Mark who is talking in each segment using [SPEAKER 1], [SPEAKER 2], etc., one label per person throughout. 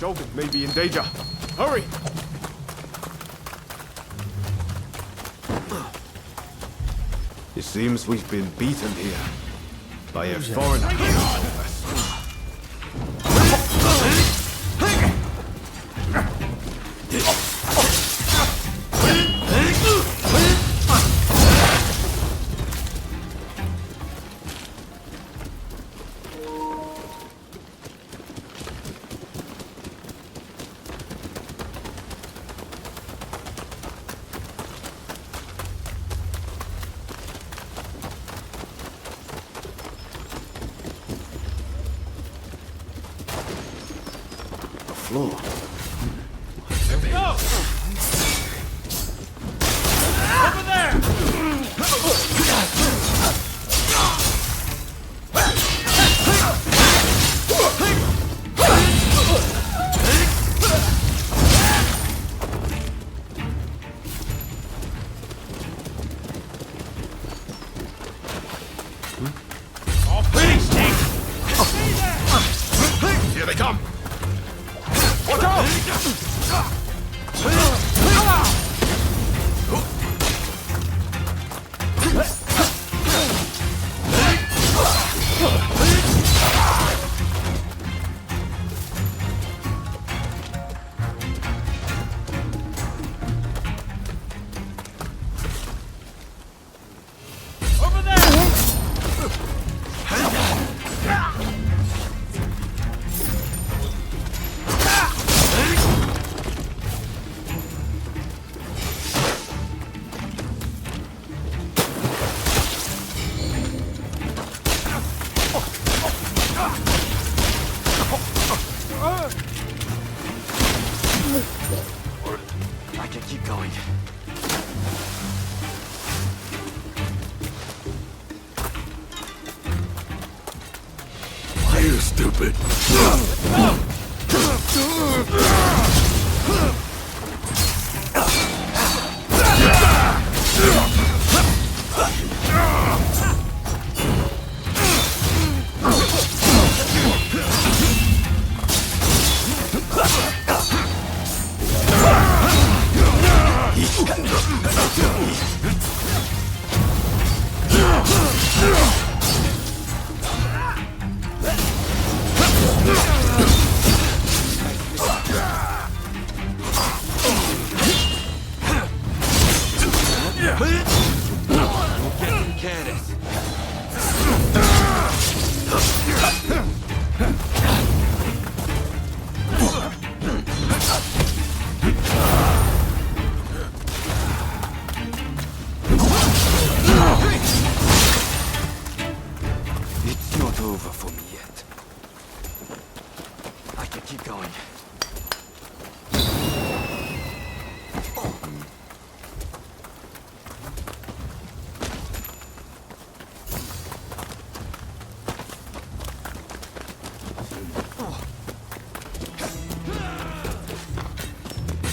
[SPEAKER 1] Sheldon may be in danger. Hurry! It seems we've been beaten here by a foreigner.
[SPEAKER 2] Floor.
[SPEAKER 3] Go! Over there! All finished!
[SPEAKER 1] Here they come! Watch out!
[SPEAKER 3] Over there!
[SPEAKER 2] I can keep going.
[SPEAKER 1] Why you stupid?
[SPEAKER 2] It's not over for me yet. I can keep going.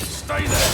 [SPEAKER 1] Stay there!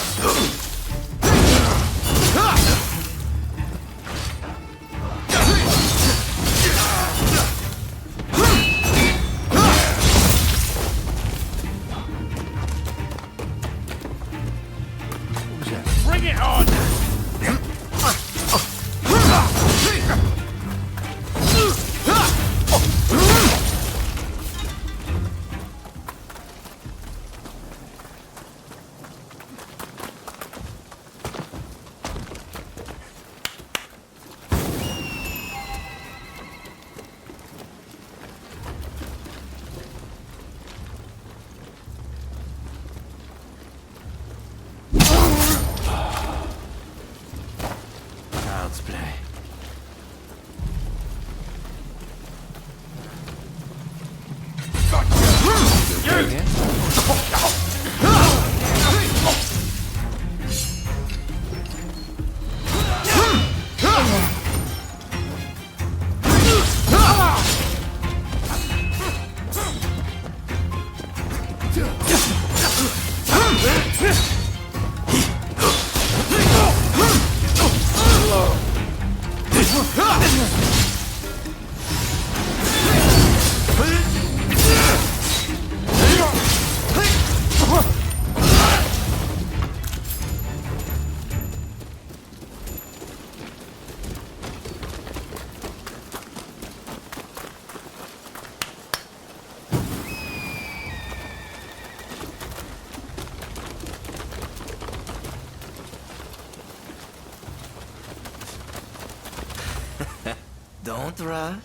[SPEAKER 2] Don't rush.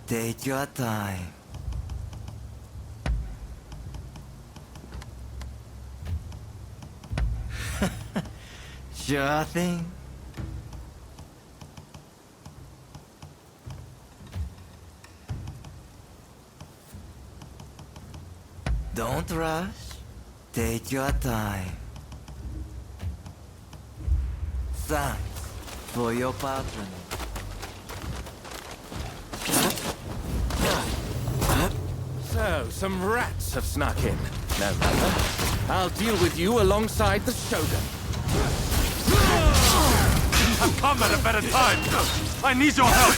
[SPEAKER 2] Take your time. Sure thing. Don't rush. Take your time. Thanks for your patronage.
[SPEAKER 4] So, some rats have snuck in. No matter. I'll deal with you alongside the Shogun.
[SPEAKER 3] I've come at a better time. I need your help.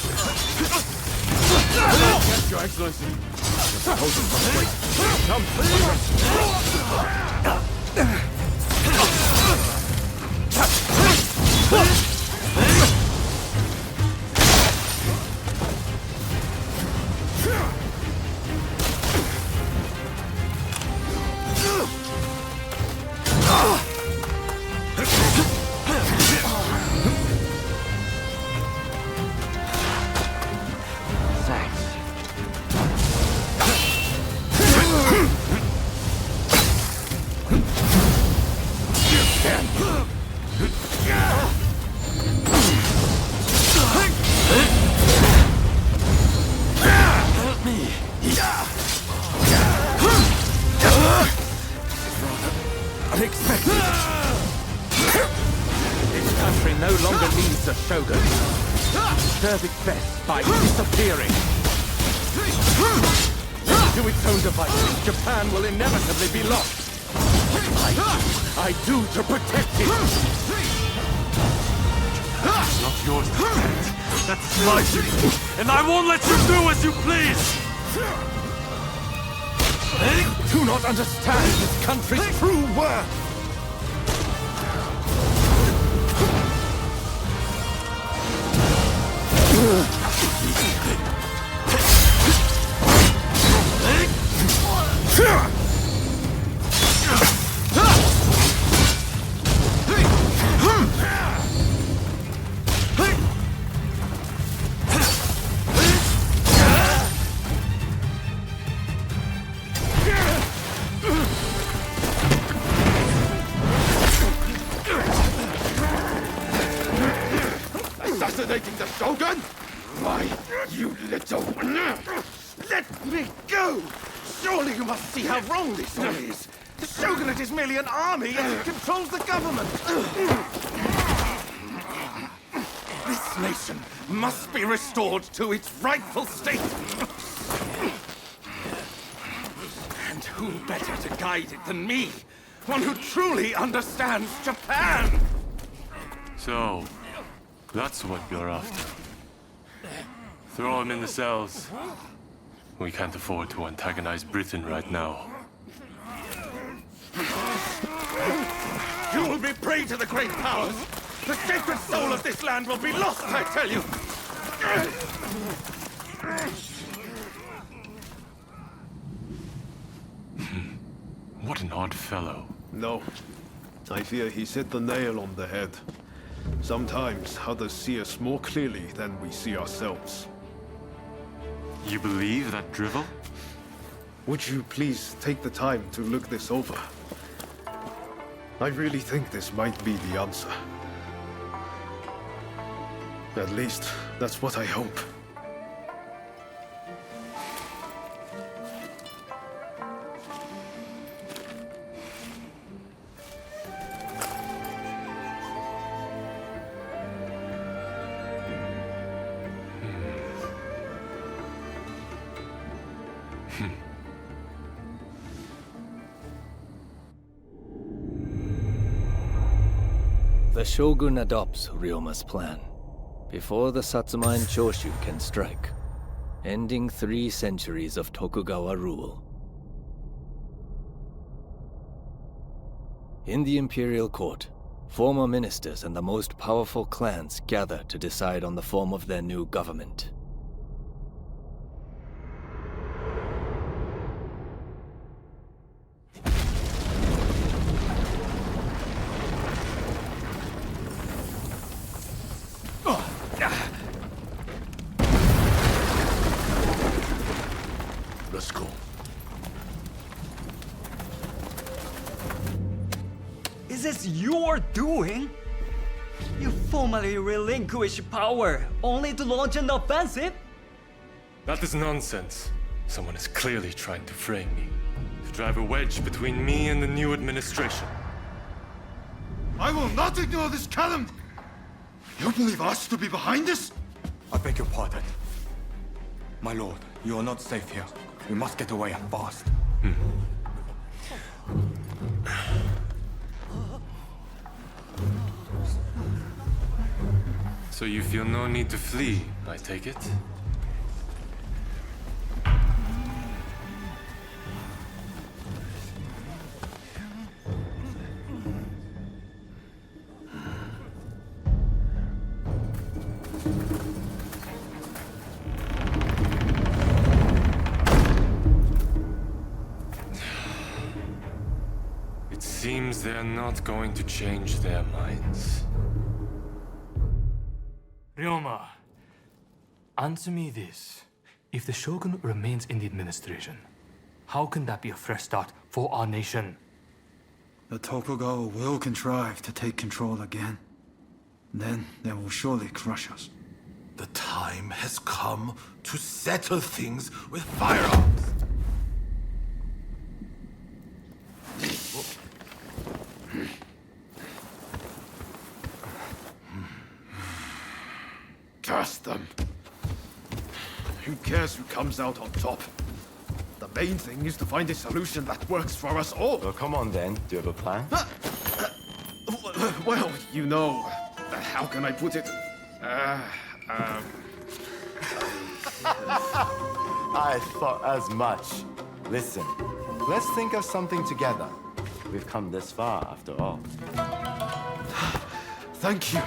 [SPEAKER 4] Yes, Your Excellency. Unexpected. This country no longer needs a Shogun. Serve it best by disappearing. To its own devices, Japan will inevitably be lost. I do to protect it.
[SPEAKER 3] It's not yours to protect. That's my duty. And I won't let you do as you please.
[SPEAKER 4] Do not understand this country's true worth.
[SPEAKER 3] Assassinating the Shogun? Why, you little... Let me go! Surely you must see how wrong this all is. The Shogunate is merely an army and it controls the government. This nation must be restored to its rightful state. And who better to guide it than me? One who truly understands Japan!
[SPEAKER 5] So, that's what you're after. Throw him in the cells. We can't afford to antagonize Britain right now.
[SPEAKER 3] You will be prey to the great powers! The sacred soul of this land will be lost, I tell you!
[SPEAKER 5] What an odd fellow.
[SPEAKER 1] No. I fear he's hit the nail on the head. Sometimes others see us more clearly than we see ourselves.
[SPEAKER 5] You believe that drivel?
[SPEAKER 1] Would you please take the time to look this over? I really think this might be the answer. At least, that's what I hope.
[SPEAKER 6] The Shogun adopts Ryoma's plan, before the Satsuma and Choshu can strike, ending 3 centuries of Tokugawa rule. In the imperial court, former ministers and the most powerful clans gather to decide on the form of their new government.
[SPEAKER 4] Let's go.
[SPEAKER 7] Is this your doing? You formally relinquish power only to launch an offensive?
[SPEAKER 5] That is nonsense. Someone is clearly trying to frame me. To drive a wedge between me and the new administration.
[SPEAKER 1] I will not ignore this calumny! You believe us to be behind this?
[SPEAKER 2] I beg your pardon. My lord, you are not safe here. We must get away and fast.
[SPEAKER 5] So you feel no need to flee, I take it? It seems they're not going to change their minds.
[SPEAKER 8] Ryoma, answer me this. If the Shogun remains in the administration, how can that be a fresh start for our nation?
[SPEAKER 9] The Tokugawa will contrive to take control again. Then they will surely crush us.
[SPEAKER 10] The time has come to settle things with firearms.
[SPEAKER 1] Curse them! Who cares who comes out on top? The main thing is to find a solution that works for us all.
[SPEAKER 11] Well, come on then. Do you have a plan?
[SPEAKER 1] Well, you know, how can I put it?
[SPEAKER 11] I thought as much. Listen, let's think of something together. We've come this far, after all.
[SPEAKER 1] Thank you.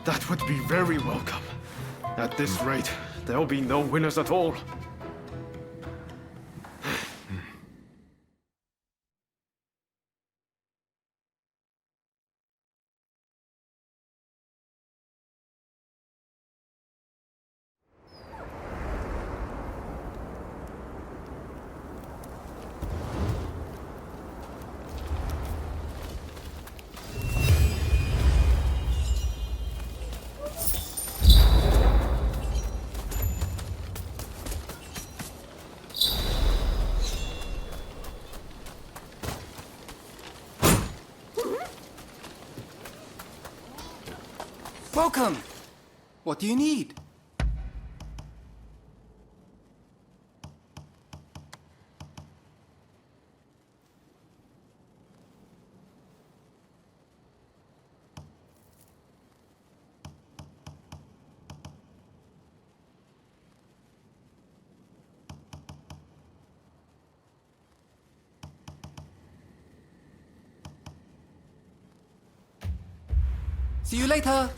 [SPEAKER 1] That would be very welcome. At this rate, there'll be no winners at all.
[SPEAKER 2] Welcome! What do you need? See you later!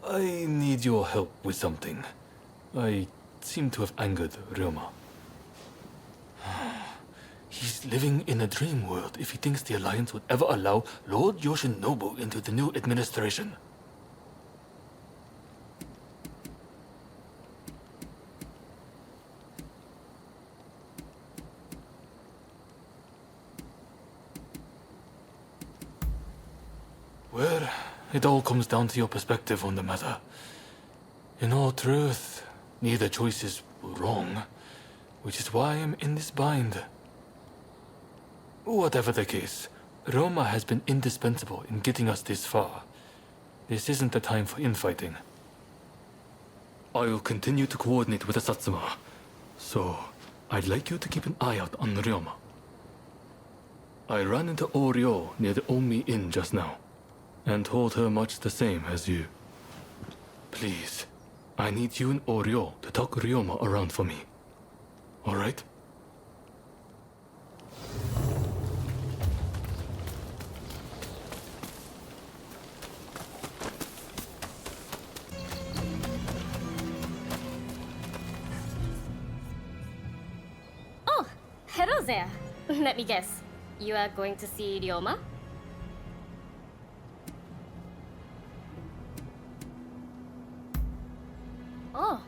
[SPEAKER 8] I need your help with something. I seem to have angered Ryoma. He's living in a dream world if he thinks the Alliance would ever allow Lord Yoshinobu into the new administration. Well, it all comes down to your perspective on the matter. In all truth, neither choice is wrong, which is why I'm in this bind. Whatever the case, Roma has been indispensable in getting us this far. This isn't the time for infighting. I'll continue to coordinate with the Satsuma, so I'd like you to keep an eye out on Ryoma. I ran into Oryo near the Omi Inn just now, and told her much the same as you. Please, I need you and Oryo to talk Ryoma around for me. All right?
[SPEAKER 12] Oh, hello there. Let me guess. You are going to see Ryoma? Oh,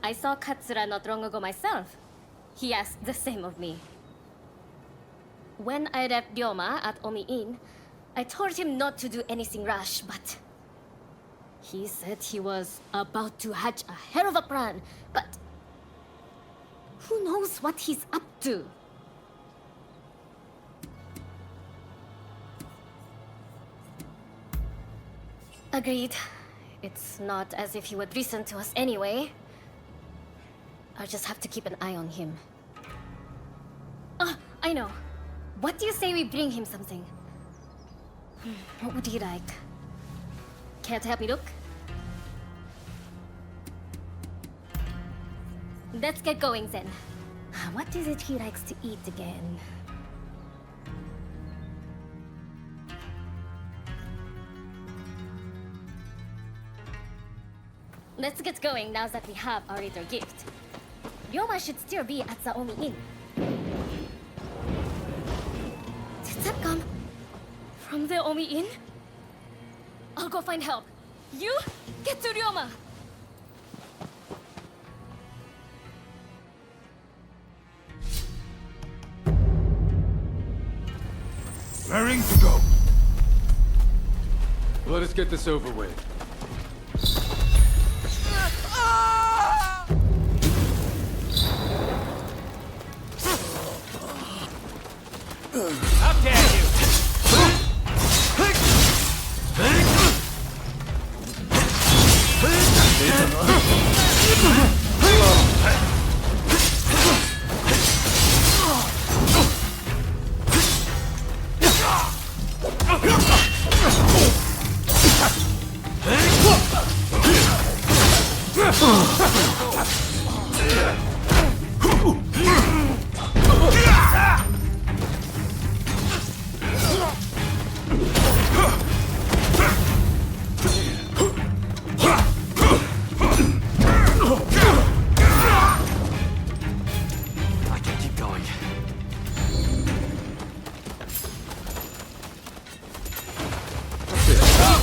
[SPEAKER 12] I saw Katsura not long ago myself. He asked the same of me. When I left Ryoma at Omi Inn, I told him not to do anything rash, but he said he was about to hatch a hell of a plan, but who knows what he's up to? Agreed. It's not as if he would listen to us anyway. I'll just have to keep an eye on him. Ah, I know. What do you say we bring him something? What would he like? Care to help me look? Let's get going then. What is it he likes to eat again? Let's get going now that we have our little gift. Ryoma should still be at the Omi Inn. Did that come from the Omi Inn? I'll go find help. You get to Ryoma!
[SPEAKER 10] Raring to go.
[SPEAKER 13] Let us get this over with.
[SPEAKER 4] How dare you!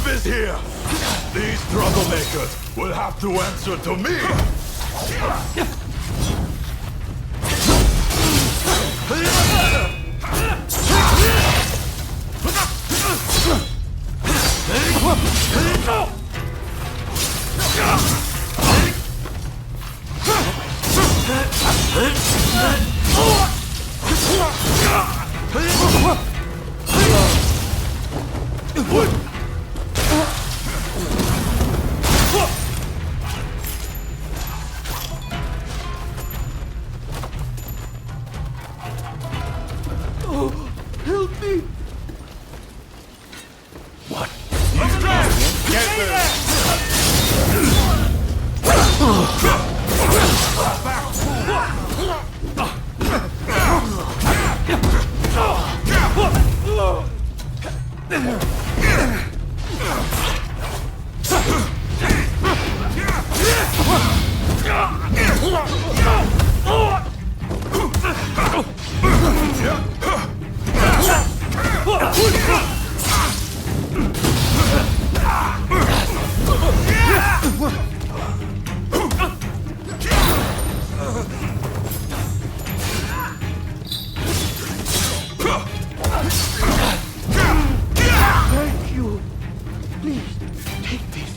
[SPEAKER 10] Is here. These troublemakers will have to answer to me.
[SPEAKER 3] Help me!
[SPEAKER 10] What?
[SPEAKER 3] Get Thank you. Please, take this.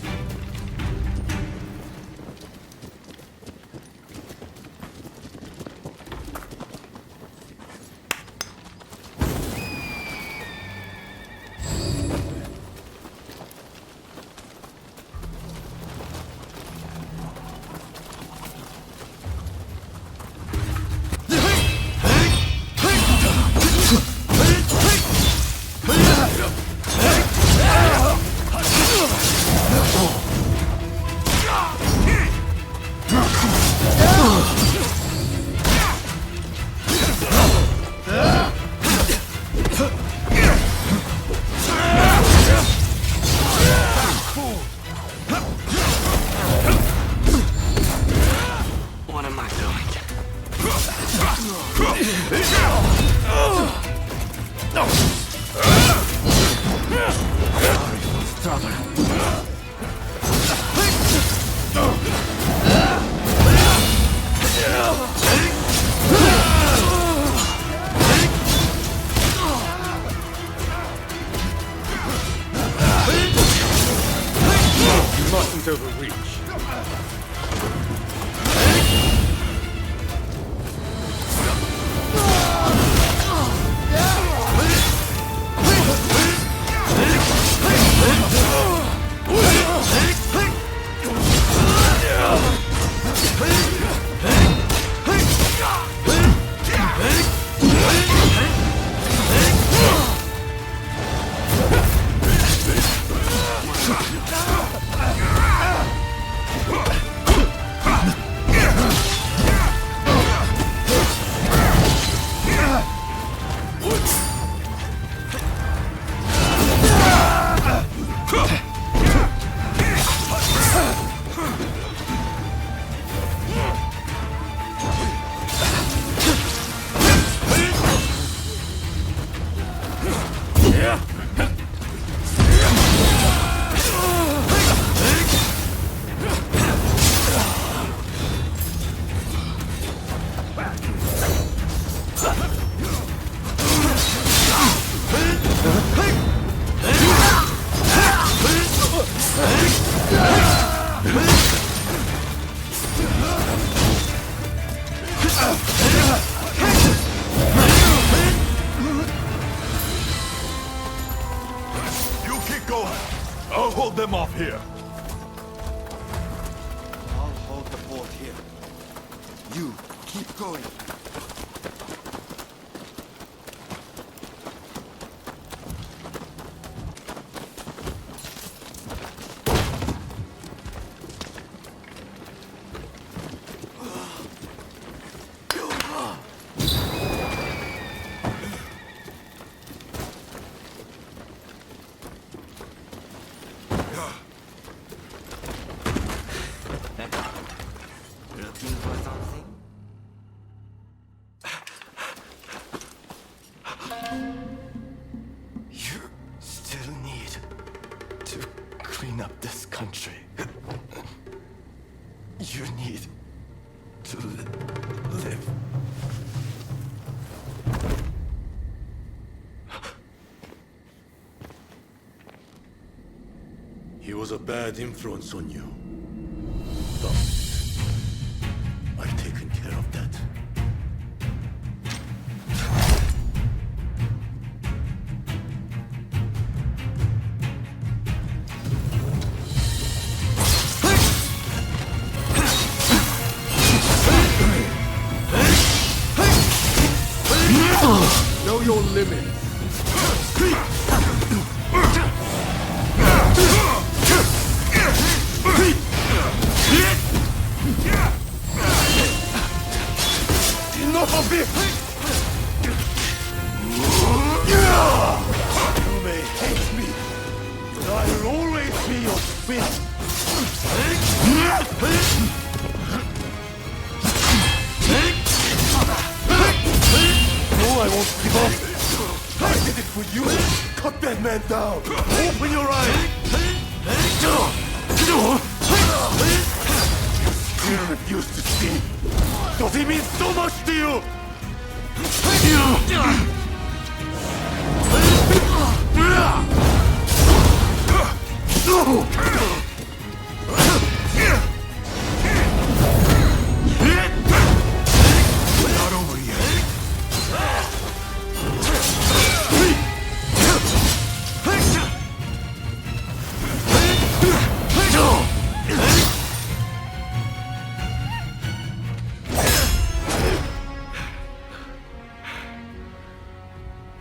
[SPEAKER 3] Don't overreach.
[SPEAKER 10] You keep going. I'll hold them off here.
[SPEAKER 3] I'll hold the fort here. You keep going.
[SPEAKER 7] Looking for something?
[SPEAKER 11] You still need to clean up this country. You need to live.
[SPEAKER 10] He was a bad influence on you. I've taken care of that.
[SPEAKER 3] Know your limits.
[SPEAKER 10] Enough of this! You may hate me, but I will always be your twin. No, I won't give up. I did it for you. Cut that man down. Open your eyes. You refuse to see. Does he mean so much to you? We're not over yet.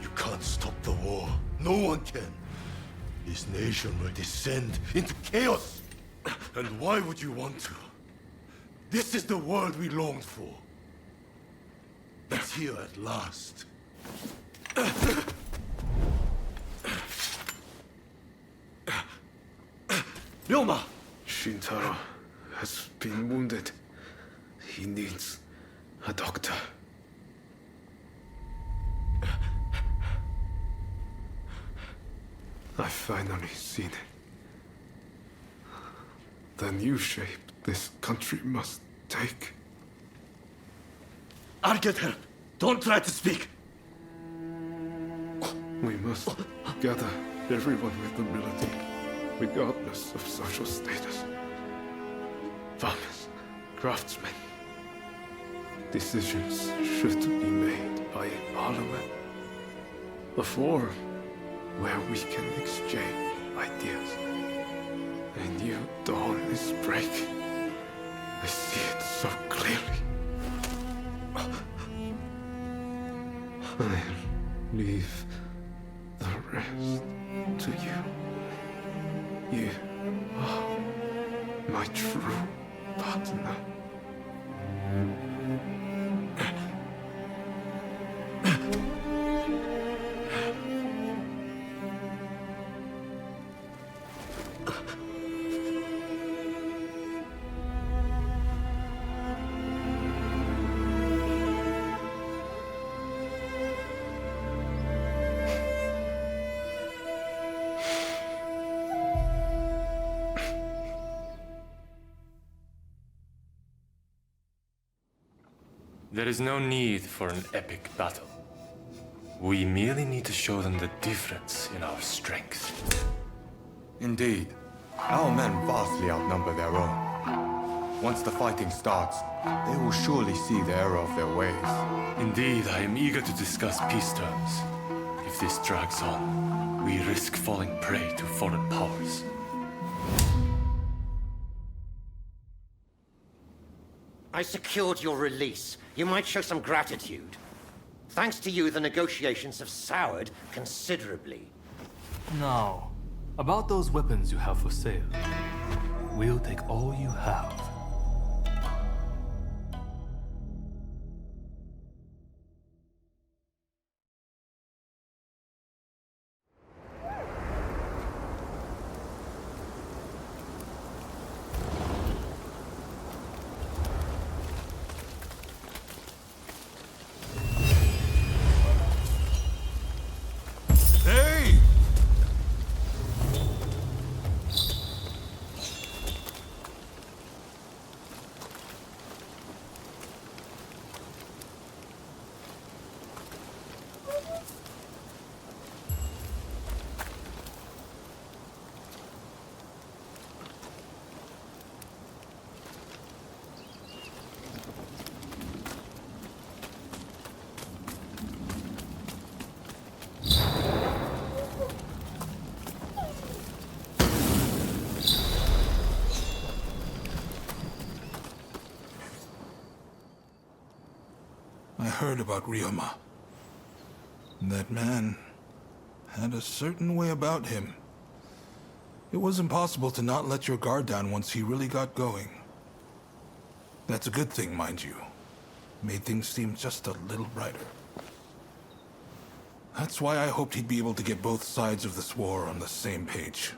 [SPEAKER 10] You can't stop the war. No one can. This nation will descend into chaos. And why would you want to? This is the world we longed for. It's here at last.
[SPEAKER 1] Ryoma! Shintaro has been wounded. He needs a doctor. I've finally seen it. The new shape this country must take.
[SPEAKER 10] I'll get help. Don't try to speak.
[SPEAKER 1] We must gather everyone with ability, regardless of social status. farmers, craftsmen. Decisions should be made by a parliament. A forum where we can exchange ideas. A new dawn is breaking. I see it so clearly. I'll leave the rest to you. You are my true partner.
[SPEAKER 5] There is no need for an epic battle. We merely need to show them the difference in our strength.
[SPEAKER 2] Indeed. Our men vastly outnumber their own. Once the fighting starts, they will surely see the error of their ways.
[SPEAKER 5] Indeed, I am eager to discuss peace terms. If this drags on, we risk falling prey to foreign powers.
[SPEAKER 13] I secured your release. You might show some gratitude. Thanks to you, the negotiations have soured considerably.
[SPEAKER 8] Now, about those weapons you have for sale. We'll take all you have.
[SPEAKER 14] I heard about Ryoma. That man had a certain way about him. It was impossible to not let your guard down once he really got going. That's a good thing, mind you. Made things seem just a little brighter. That's why I hoped he'd be able to get both sides of this war on the same page.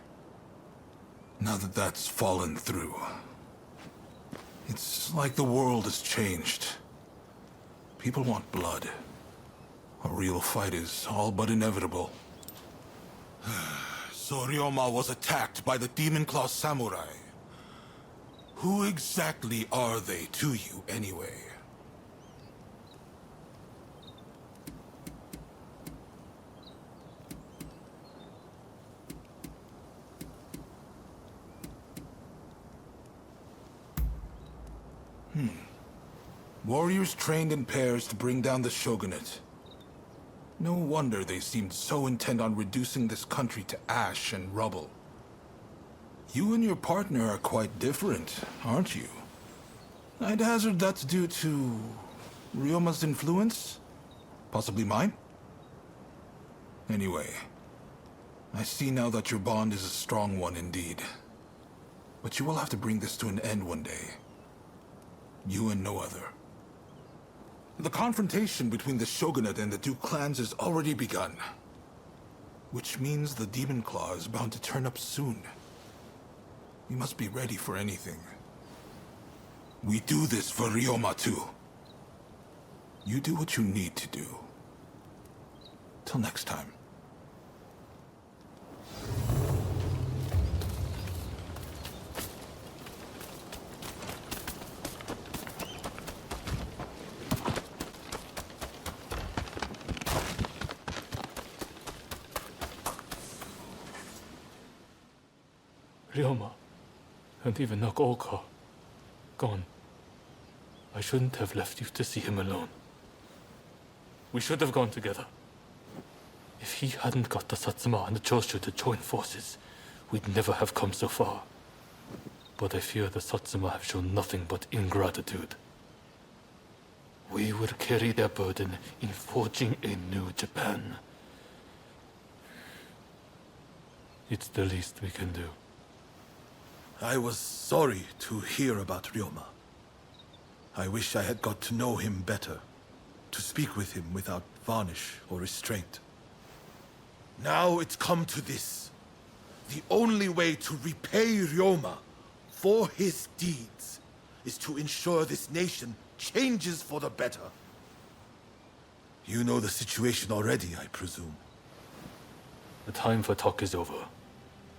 [SPEAKER 14] Now that that's fallen through, it's like the world has changed. People want blood. A real fight is all but inevitable. So Ryoma was attacked by the Demon Claw Samurai. Who exactly are they to you, anyway? Warriors trained in pairs to bring down the shogunate. No wonder they seemed so intent on reducing this country to ash and rubble. You and your partner are quite different, aren't you? I'd hazard that's due to Ryoma's influence? Possibly mine? Anyway, I see now that your bond is a strong one indeed. But you will have to bring this to an end one day. You and no other. The confrontation between the shogunate and the two clans has already begun. Which means the Demon Claw is bound to turn up soon. You must be ready for anything. We do this for Ryoma too. You do what you need to do. Till next time.
[SPEAKER 8] Ryoma, and even Nakaoka. gone. I shouldn't have left you to see him alone. We should have gone together. If he hadn't got the Satsuma and the Choshu to join forces, we'd never have come so far. But I fear the Satsuma have shown nothing but ingratitude. We will carry their burden in forging a new Japan. It's the least we can do.
[SPEAKER 10] I was sorry to hear about Ryoma. I wish I had got to know him better, to speak with him without varnish or restraint. Now it's come to this. The only way to repay Ryoma for his deeds is to ensure this nation changes for the better. You know the situation already, I presume.
[SPEAKER 8] The time for talk is over.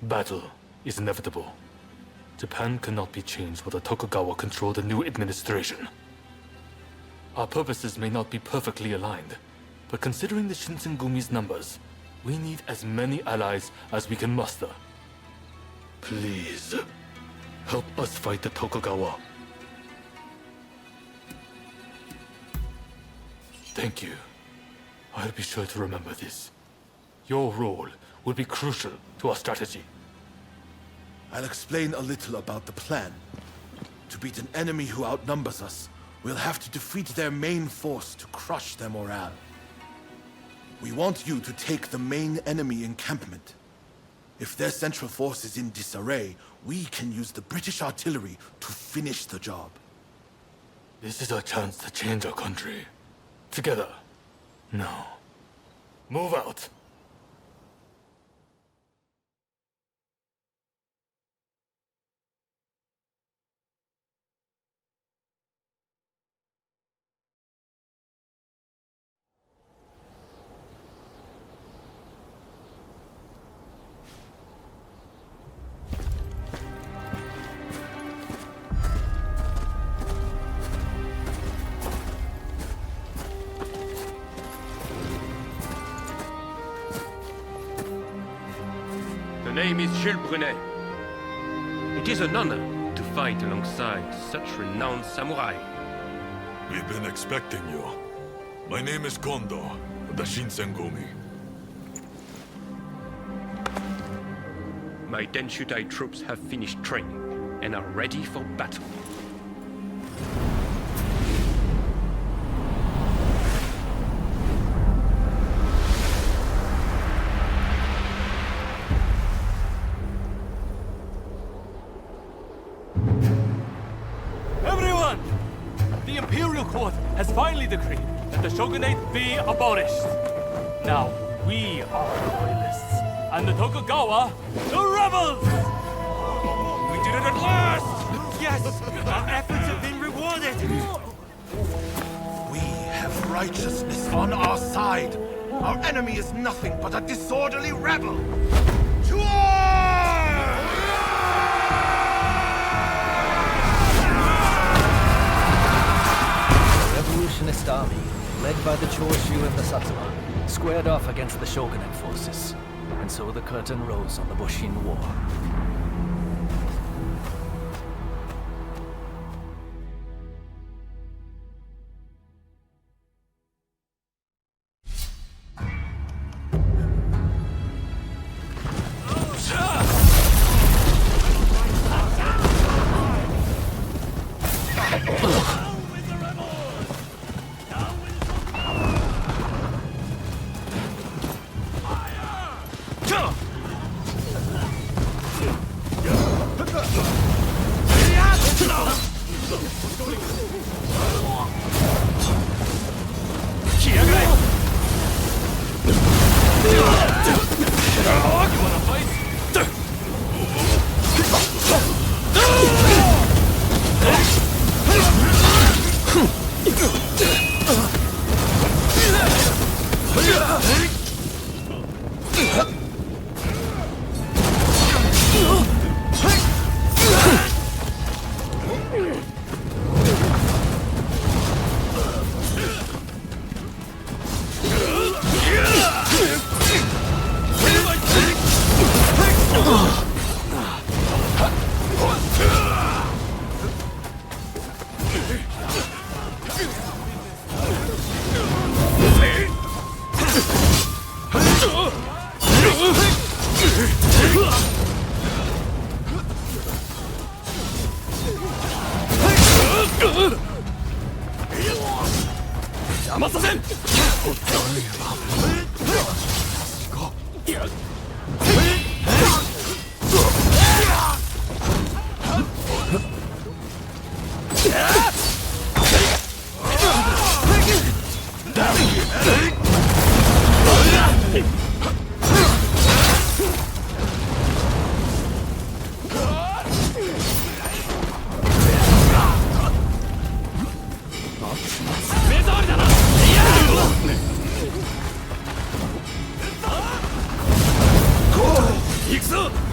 [SPEAKER 8] Battle is inevitable. Japan cannot be changed while the Tokugawa control the new administration. Our purposes may not be perfectly aligned, but considering the Shinsengumi's numbers, we need as many allies as we can muster. Please, help us fight the Tokugawa. Thank you. I'll be sure to remember this. Your role will be crucial to our strategy.
[SPEAKER 10] I'll explain a little about the plan. To beat an enemy who outnumbers us, we'll have to defeat their main force to crush their morale. We want you to take the main enemy encampment. If their central force is in disarray, we can use the British artillery to finish the job.
[SPEAKER 8] This is our chance to change our country. Together. Now, move out.
[SPEAKER 15] The name is Jules Brunet. It is an honor to fight alongside such renowned samurai.
[SPEAKER 16] We've been expecting you. My name is Kondo, of the Shinsengumi.
[SPEAKER 15] My Denshutai troops have finished training and are ready for battle.
[SPEAKER 8] Everyone! The Imperial Court has finally decreed that the shogunate be abolished. Now, we are the loyalists, and the Tokugawa, the rebels! We did it at last!
[SPEAKER 3] Yes! Our efforts have been rewarded!
[SPEAKER 10] We have righteousness on our side. Our enemy is nothing but a disorderly rebel. To arms!
[SPEAKER 6] The revolutionist army, led by the Choshu and the Satsuma, squared off against the shogunate forces. And so the curtain rose on the Bushin War.
[SPEAKER 4] 行くぞ。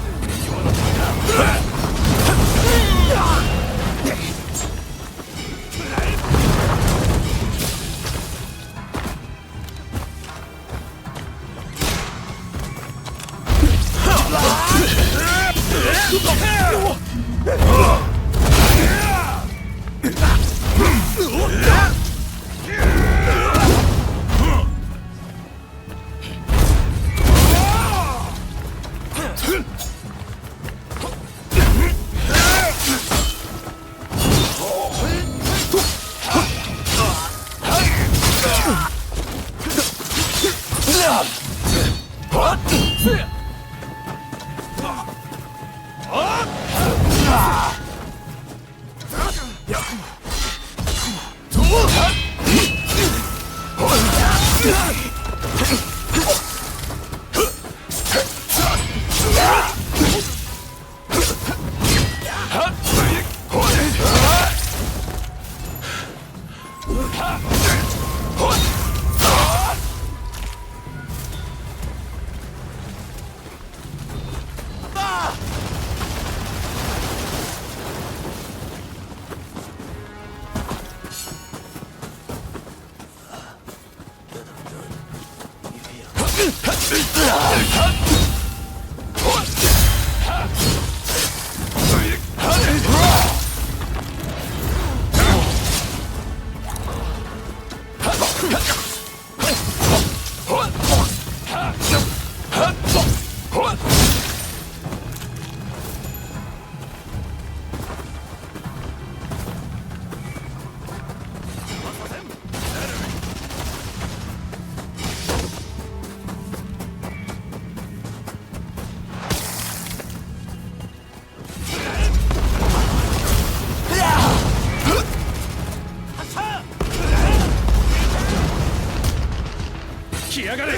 [SPEAKER 4] 来やがれ。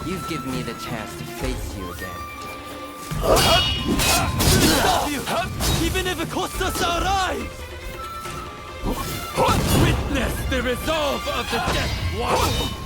[SPEAKER 17] You've given me the chance to face you again.
[SPEAKER 7] Stop you! Even if it costs us our lives! Witness the resolve of the Death One!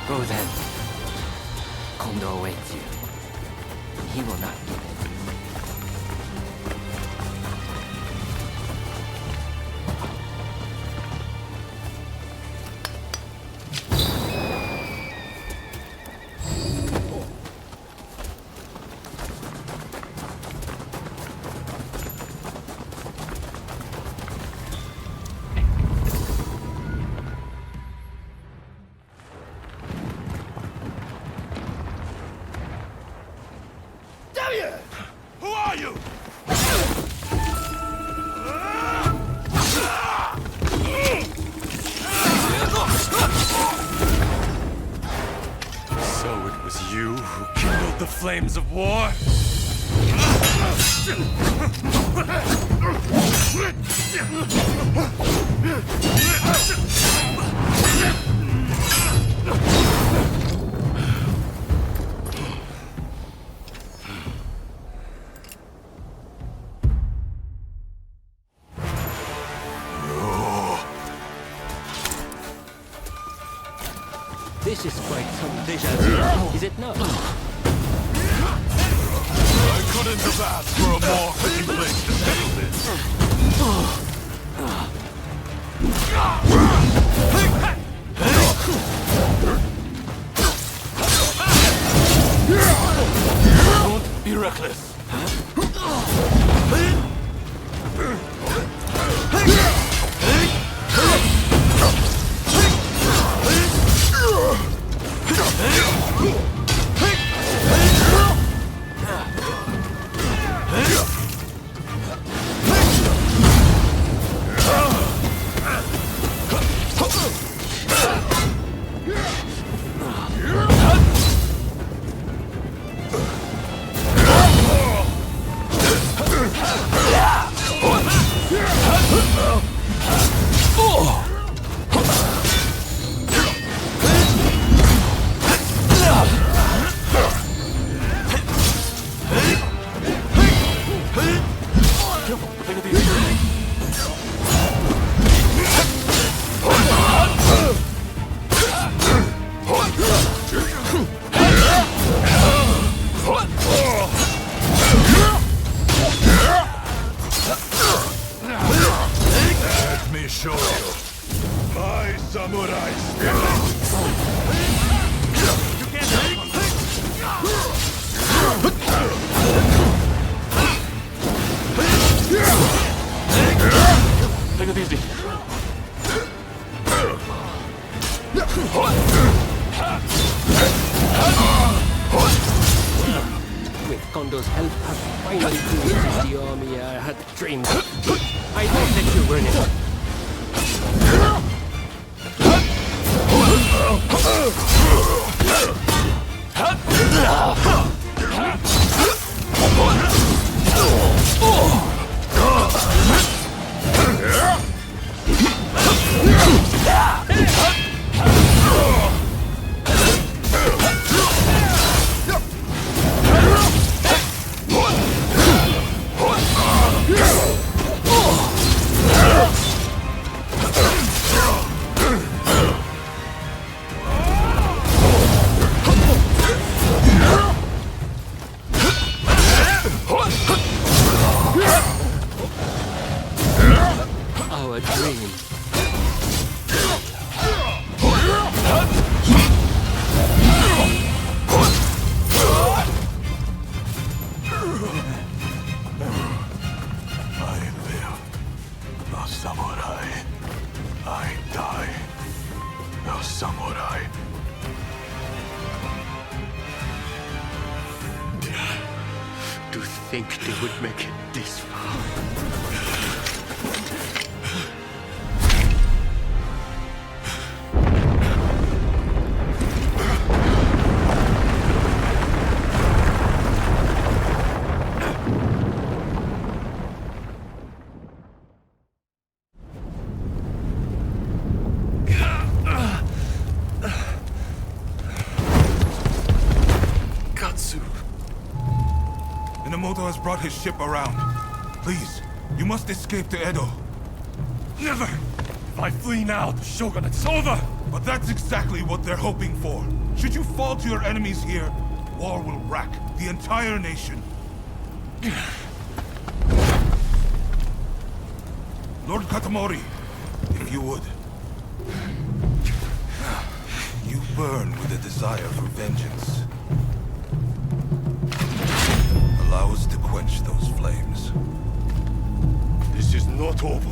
[SPEAKER 17] Go then. Kondo awaits you. He will not give in.
[SPEAKER 10] Who are you?
[SPEAKER 5] So it was you who kindled the flames of war?
[SPEAKER 17] This is quite some déjà vu, is it not?
[SPEAKER 16] I couldn't have asked for a more fitting place to settle this.
[SPEAKER 8] Don't be reckless.
[SPEAKER 16] Let me show you my samurai spirit.
[SPEAKER 8] Take it easy.
[SPEAKER 17] With Kondo's help, I've finally created the army I had dreamed of. I won't let you ruin it. Our dream.
[SPEAKER 16] I live, a samurai. I die, a samurai.
[SPEAKER 10] To think they would make it this far.
[SPEAKER 14] Minamoto has brought his ship around. Please, you must escape to Edo.
[SPEAKER 5] Never! If I flee now, the shogunate's over!
[SPEAKER 14] But that's exactly what they're hoping for. Should you fall to your enemies here, war will rack the entire nation. Lord Katamori, if you would. You burn with a desire for vengeance. Allow us to quench those flames.
[SPEAKER 10] This is not over.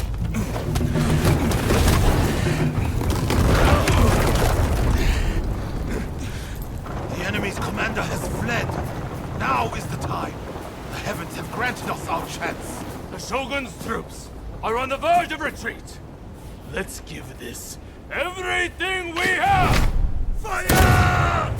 [SPEAKER 3] The enemy's commander has fled. Now is the time. The heavens have granted us our chance.
[SPEAKER 15] The Shogun's troops are on the verge of retreat. Let's give this everything we have! Fire!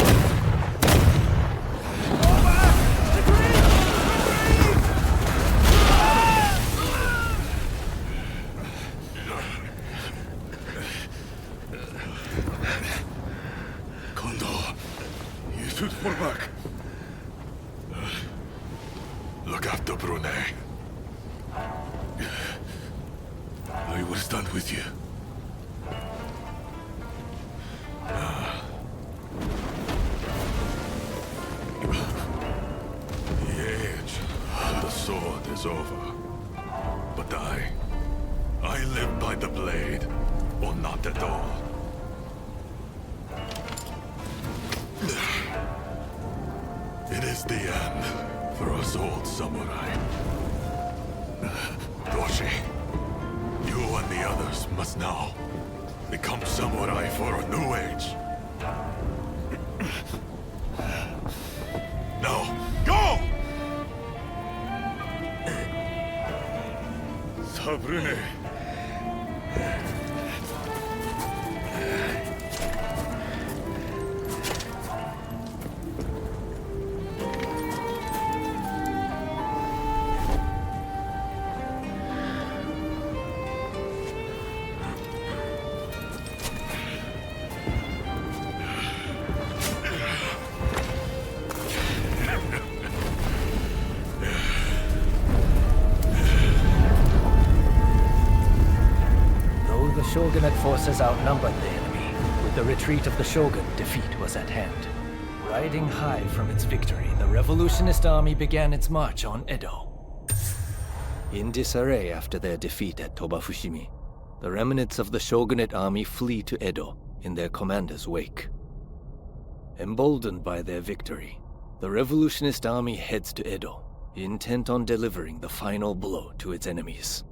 [SPEAKER 16] Kondo, you should fall back. Look after Brune. I will stand with you. The age of the sword is over. But I live by the blade, or not at all. It is the end for us old samurai. Doshi, you and the others must now become samurai for a new age. Now, go! Sabrune.
[SPEAKER 6] Shogunate forces outnumbered the enemy. With the retreat of the Shogun, defeat was at hand. Riding high from its victory, the revolutionist army began its march on Edo. In disarray after their defeat at Tobafushimi, the remnants of the Shogunate army flee to Edo in their commander's wake. Emboldened by their victory, the revolutionist army heads to Edo, intent on delivering the final blow to its enemies.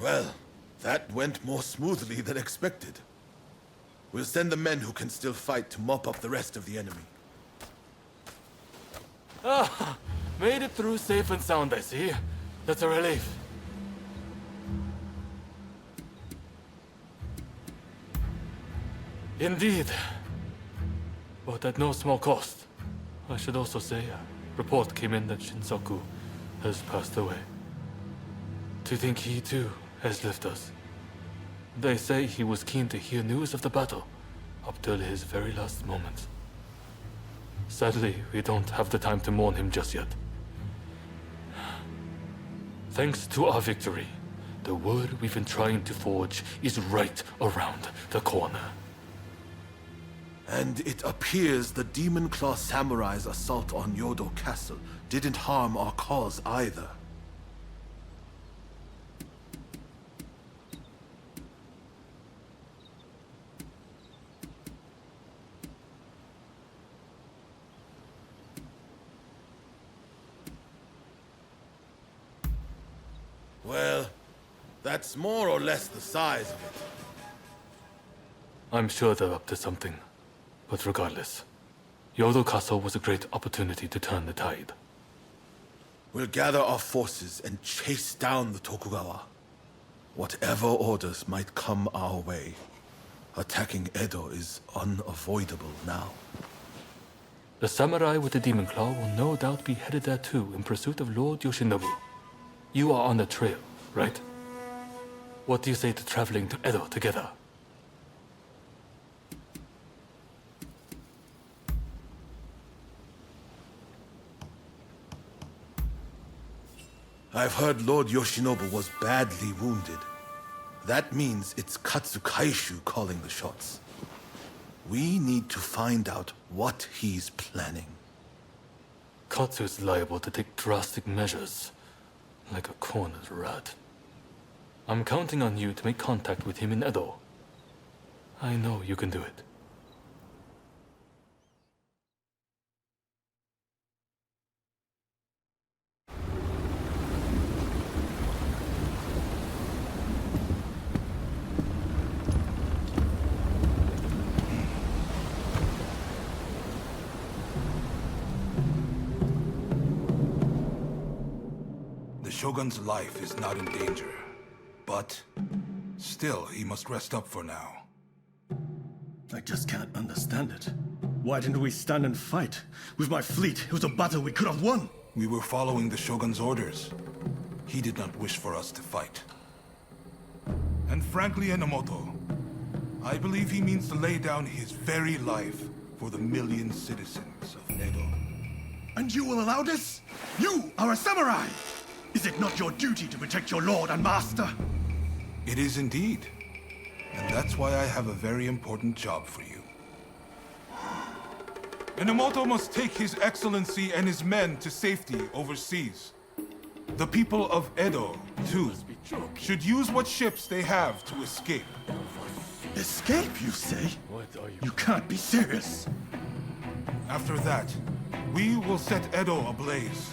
[SPEAKER 10] Well, that went more smoothly than expected. We'll send the men who can still fight to mop up the rest of the enemy.
[SPEAKER 8] Ah, made it through safe and sound, I see. That's a relief. Indeed. But at no small cost. I should also say, a report came in that Shinsaku has passed away. To think he too has left us. They say he was keen to hear news of the battle, up till his very last moments. Sadly, we don't have the time to mourn him just yet. Thanks to our victory, the word we've been trying to forge is right around the corner.
[SPEAKER 10] And it appears the Demon Claw Samurai's assault on Yodo Castle didn't harm our cause either. Well, that's more or less the size of it.
[SPEAKER 8] I'm sure they're up to something. But regardless, Yodo Castle was a great opportunity to turn the tide.
[SPEAKER 10] We'll gather our forces and chase down the Tokugawa. Whatever orders might come our way, attacking Edo is unavoidable now.
[SPEAKER 8] The samurai with the demon claw will no doubt be headed there too in pursuit of Lord Yoshinobu. You are on the trail, right? What do you say to traveling to Edo together?
[SPEAKER 10] I've heard Lord Yoshinobu was badly wounded. That means it's Katsukaishu calling the shots. We need to find out what he's planning.
[SPEAKER 8] Katsu is liable to take drastic measures, like a cornered rat. I'm counting on you to make contact with him in Edo. I know you can do it.
[SPEAKER 14] The Shogun's life is not in danger, but still, he must rest up for now.
[SPEAKER 3] I just can't understand it. Why didn't we stand and fight? With my fleet, it was a battle we could have won.
[SPEAKER 14] We were following the Shogun's orders. He did not wish for us to fight. And frankly, Enomoto, I believe he means to lay down his very life for the million citizens of Edo.
[SPEAKER 3] And you will allow this? You are a samurai! Is it not your duty to protect your lord and master?
[SPEAKER 14] It is indeed. And that's why I have a very important job for you. Enomoto must take His Excellency and his men to safety overseas. The people of Edo, too, should use what ships they have to escape.
[SPEAKER 3] Escape, you say? You can't be serious.
[SPEAKER 14] After that, we will set Edo ablaze.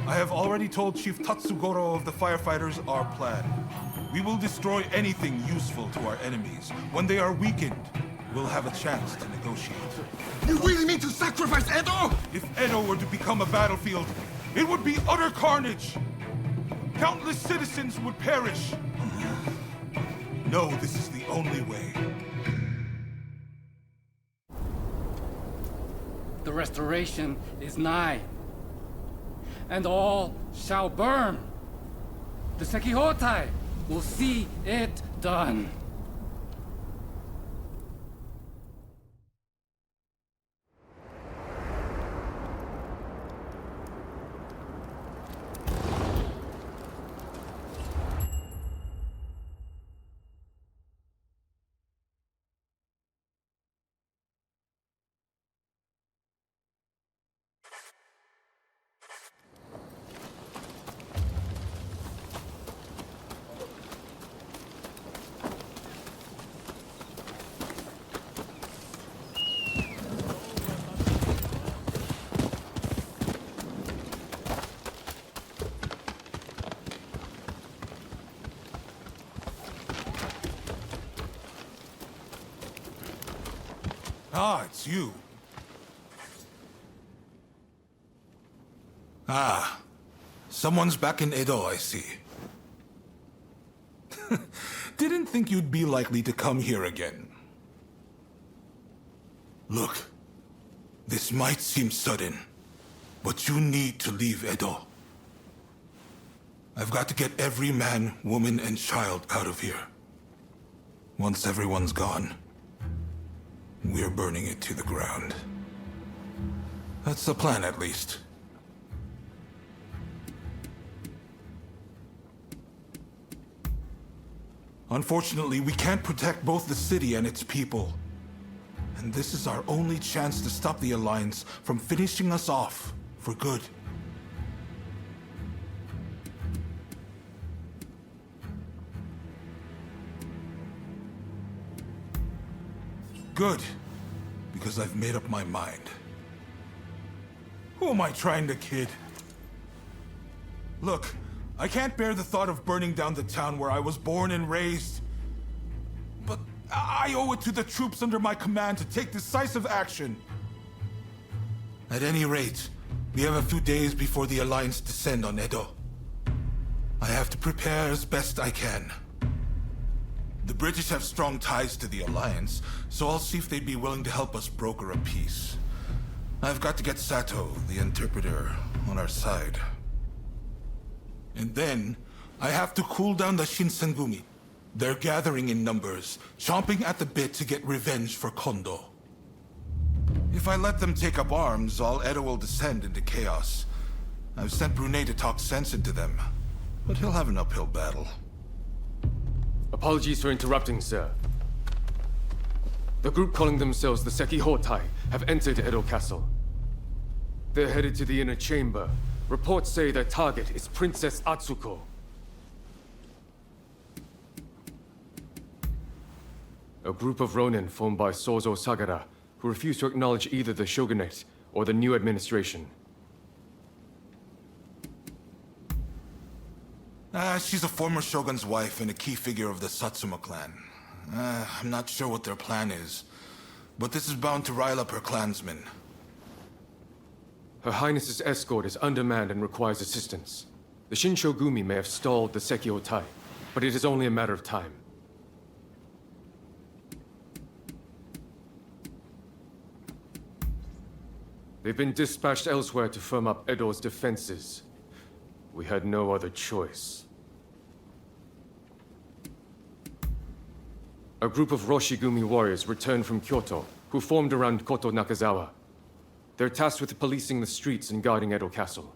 [SPEAKER 14] I have already told Chief Tatsugoro of the firefighters our plan. We will destroy anything useful to our enemies. When they are weakened, we'll have a chance to negotiate.
[SPEAKER 3] You really mean to sacrifice Edo?
[SPEAKER 14] If Edo were to become a battlefield, it would be utter carnage. Countless citizens would perish. No, this is the only way.
[SPEAKER 18] The restoration is nigh, and all shall burn. The Sekihotai will see it done.
[SPEAKER 14] Ah, it's you. Ah, someone's back in Edo, I see. Didn't think you'd be likely to come here again. Look, this might seem sudden, but you need to leave Edo. I've got to get every man, woman, and child out of here. Once everyone's gone, we're burning it to the ground. That's the plan, at least. Unfortunately, we can't protect both the city and its people. And this is our only chance to stop the Alliance from finishing us off for good. Good, because I've made up my mind. Who am I trying to kid? Look, I can't bear the thought of burning down the town where I was born and raised. But I owe it to the troops under my command to take decisive action. At any rate, we have a few days before the Alliance descend on Edo. I have to prepare as best I can. The British have strong ties to the Alliance, so I'll see if they'd be willing to help us broker a peace. I've got to get Sato, the interpreter, on our side. And then, I have to cool down the Shinsengumi. They're gathering in numbers, chomping at the bit to get revenge for Kondo. If I let them take up arms, all Edo will descend into chaos. I've sent Brunei to talk sense into them, but he'll have an uphill battle.
[SPEAKER 19] Apologies for interrupting, sir. The group calling themselves the Sekihotai have entered Edo Castle. They're headed to the inner chamber. Reports say their target is Princess Atsuko. A group of Ronin formed by Sozo Sagara, who refuse to acknowledge either the shogunate or the new administration.
[SPEAKER 14] She's a former shogun's wife and a key figure of the Satsuma clan. I'm not sure what their plan is, but this is bound to rile up her clansmen.
[SPEAKER 19] Her Highness's escort is undermanned and requires assistance. The Shinshogumi may have stalled the Sekihotai, but it is only a matter of time. They've been dispatched elsewhere to firm up Edo's defenses. We had no other choice. A group of Roshigumi warriors returned from Kyoto, who formed around Koto Nakazawa. They're tasked with policing the streets and guarding Edo Castle.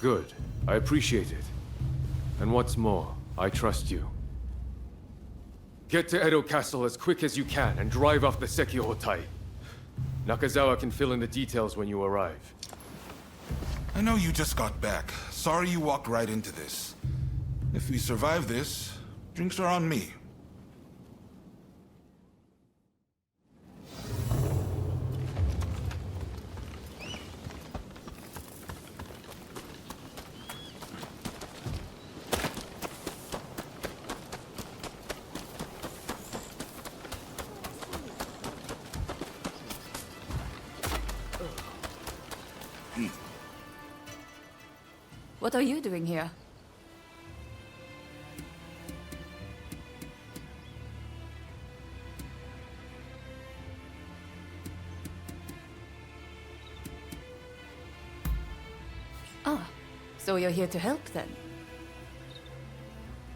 [SPEAKER 19] Good. I appreciate it. And what's more, I trust you. Get to Edo Castle as quick as you can and drive off the Sekihotai. Nakazawa can fill in the details when you arrive.
[SPEAKER 14] I know you just got back. Sorry you walked right into this. If we survive this, drinks are on me.
[SPEAKER 20] What are you doing here? Ah, so you're here to help then?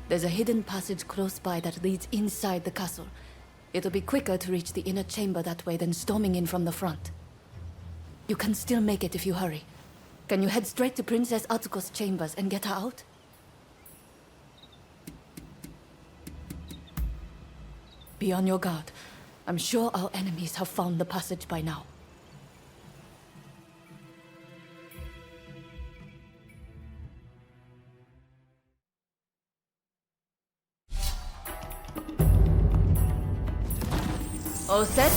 [SPEAKER 20] There's a hidden passage close by that leads inside the castle. It'll be quicker to reach the inner chamber that way than storming in from the front. You can still make it if you hurry. Can you head straight to Princess Atsuko's chambers and get her out? Be on your guard. I'm sure our enemies have found the passage by now. All set?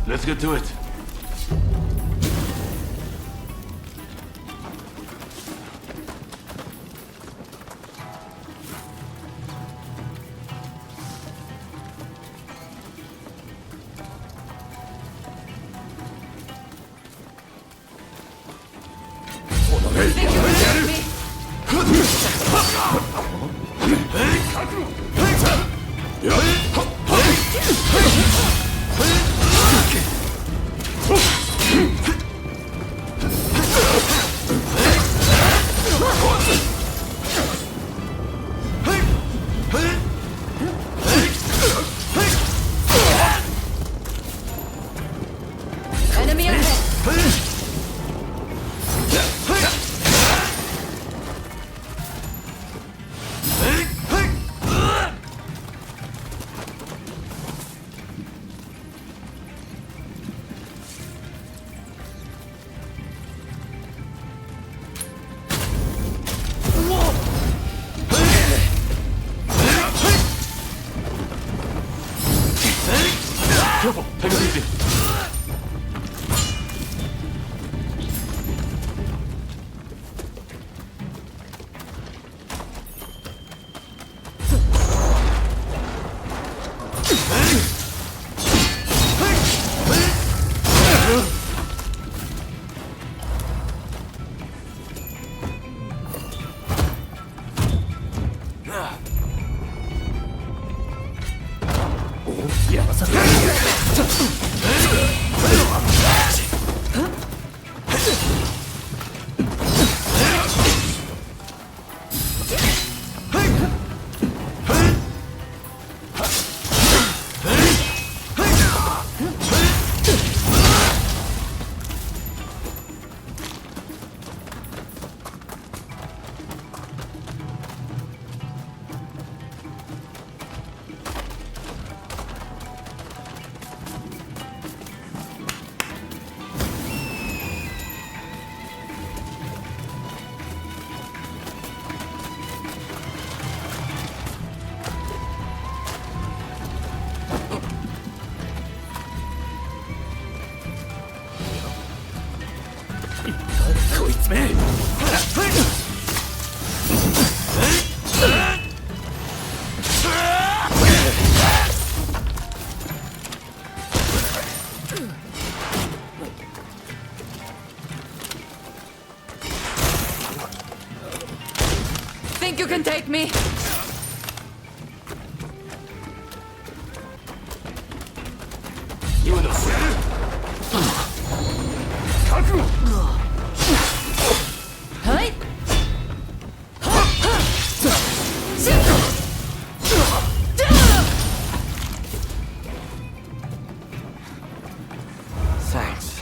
[SPEAKER 15] Let's get to it.
[SPEAKER 20] Enemy ahead!
[SPEAKER 15] Careful, take it easy.
[SPEAKER 20] Think you can take me?
[SPEAKER 6] Thanks.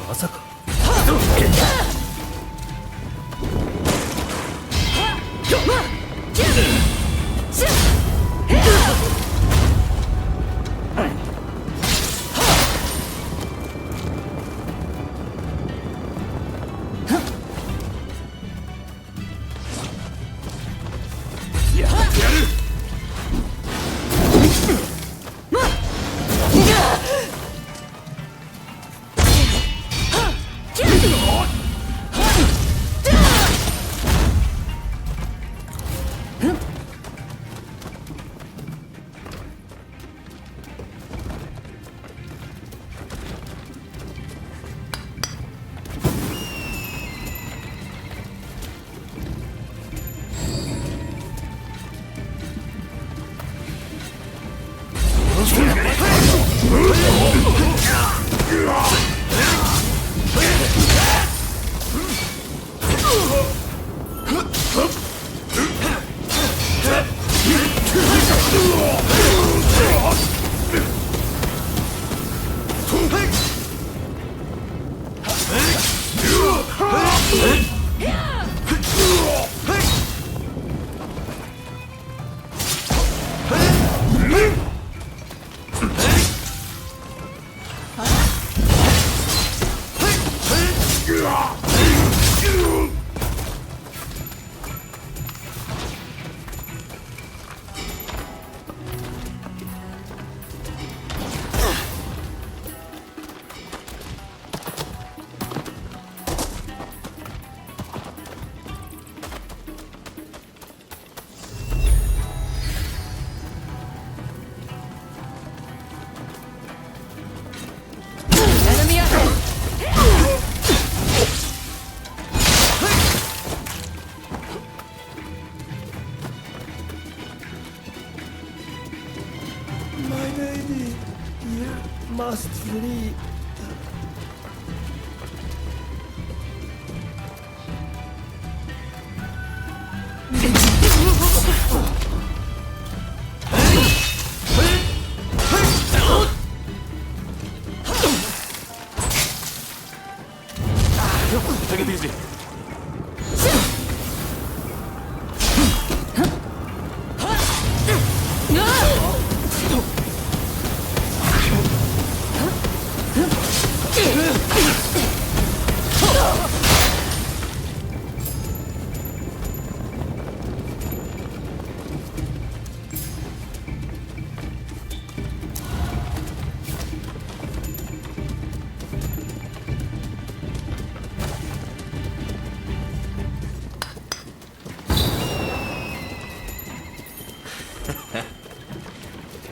[SPEAKER 6] まさか。
[SPEAKER 17] Must flee.
[SPEAKER 15] Take it easy.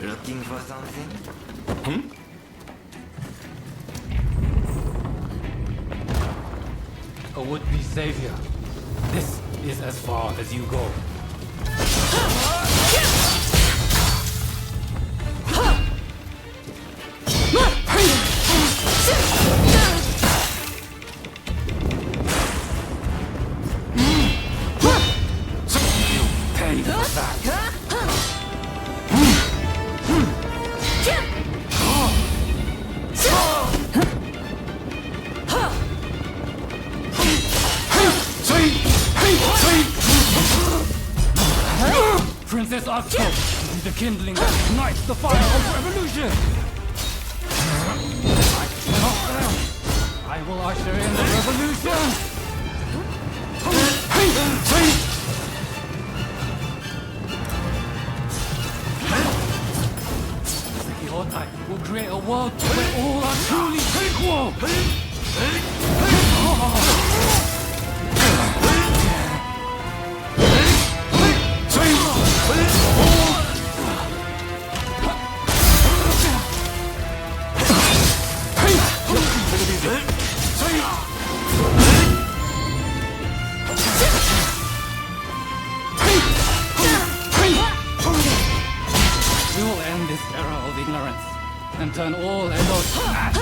[SPEAKER 21] Looking for something?
[SPEAKER 18] A would-be savior. This is as far as you go. You pay for that. Princess Atsuko will be the kindling that ignites the fire of revolution! I cannot fail! I will usher in the revolution! Sekihotai will create a world where all are truly equal! We will end this era of ignorance and turn all Edo to ash.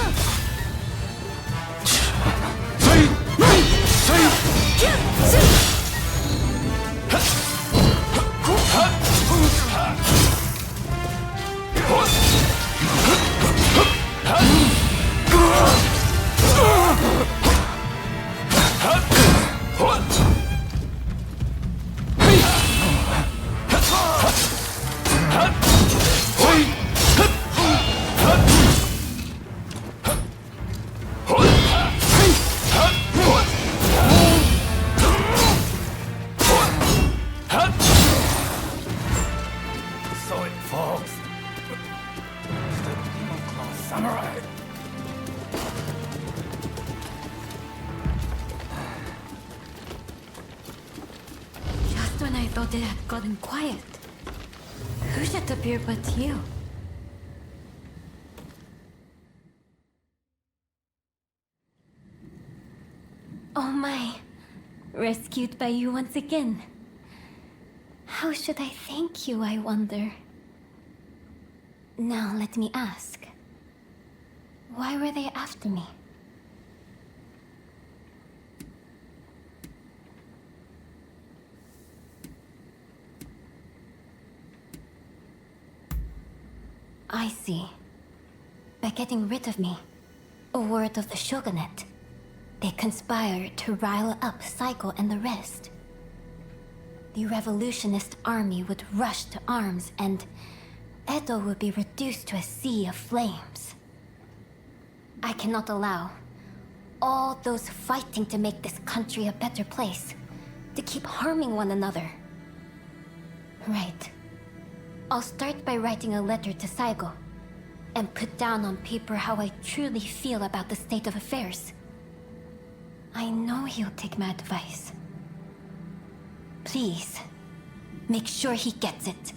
[SPEAKER 18] So it falls. The demon claw samurai.
[SPEAKER 9] Just when I thought it had gotten quiet, who should appear but you? Oh my, rescued by you once again. How should I thank you, I wonder? Now let me ask. Why were they after me? I see. By getting rid of me, a word of the shogunate, they conspired to rile up Saiko and the rest. The revolutionist army would rush to arms and Edo would be reduced to a sea of flames. I cannot allow all those fighting to make this country a better place to keep harming one another. Right. I'll start by writing a letter to Saigo and put down on paper how I truly feel about the state of affairs. I know he'll take my advice. Please, make sure he gets it.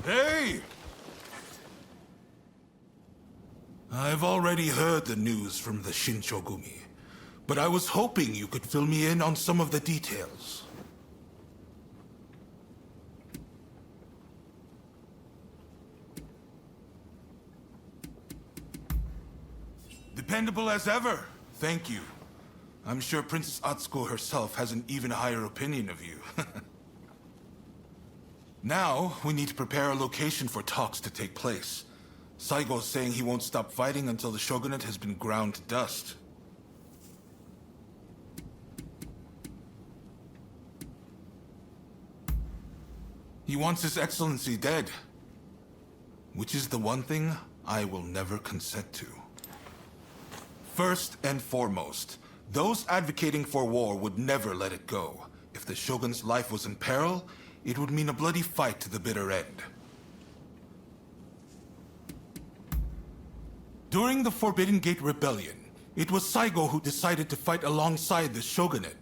[SPEAKER 14] Hey! I've already heard the news from the Shinchogumi, but I was hoping you could fill me in on some of the details. Dependable as ever. Thank you. I'm sure Princess Atsuko herself has an even higher opinion of you. Now, we need to prepare a location for talks to take place. Saigo's saying he won't stop fighting until the shogunate has been ground to dust. He wants His Excellency dead. Which is the one thing I will never consent to. First and foremost, those advocating for war would never let it go. If the Shogun's life was in peril, it would mean a bloody fight to the bitter end. During the Forbidden Gate Rebellion, it was Saigo who decided to fight alongside the Shogunate.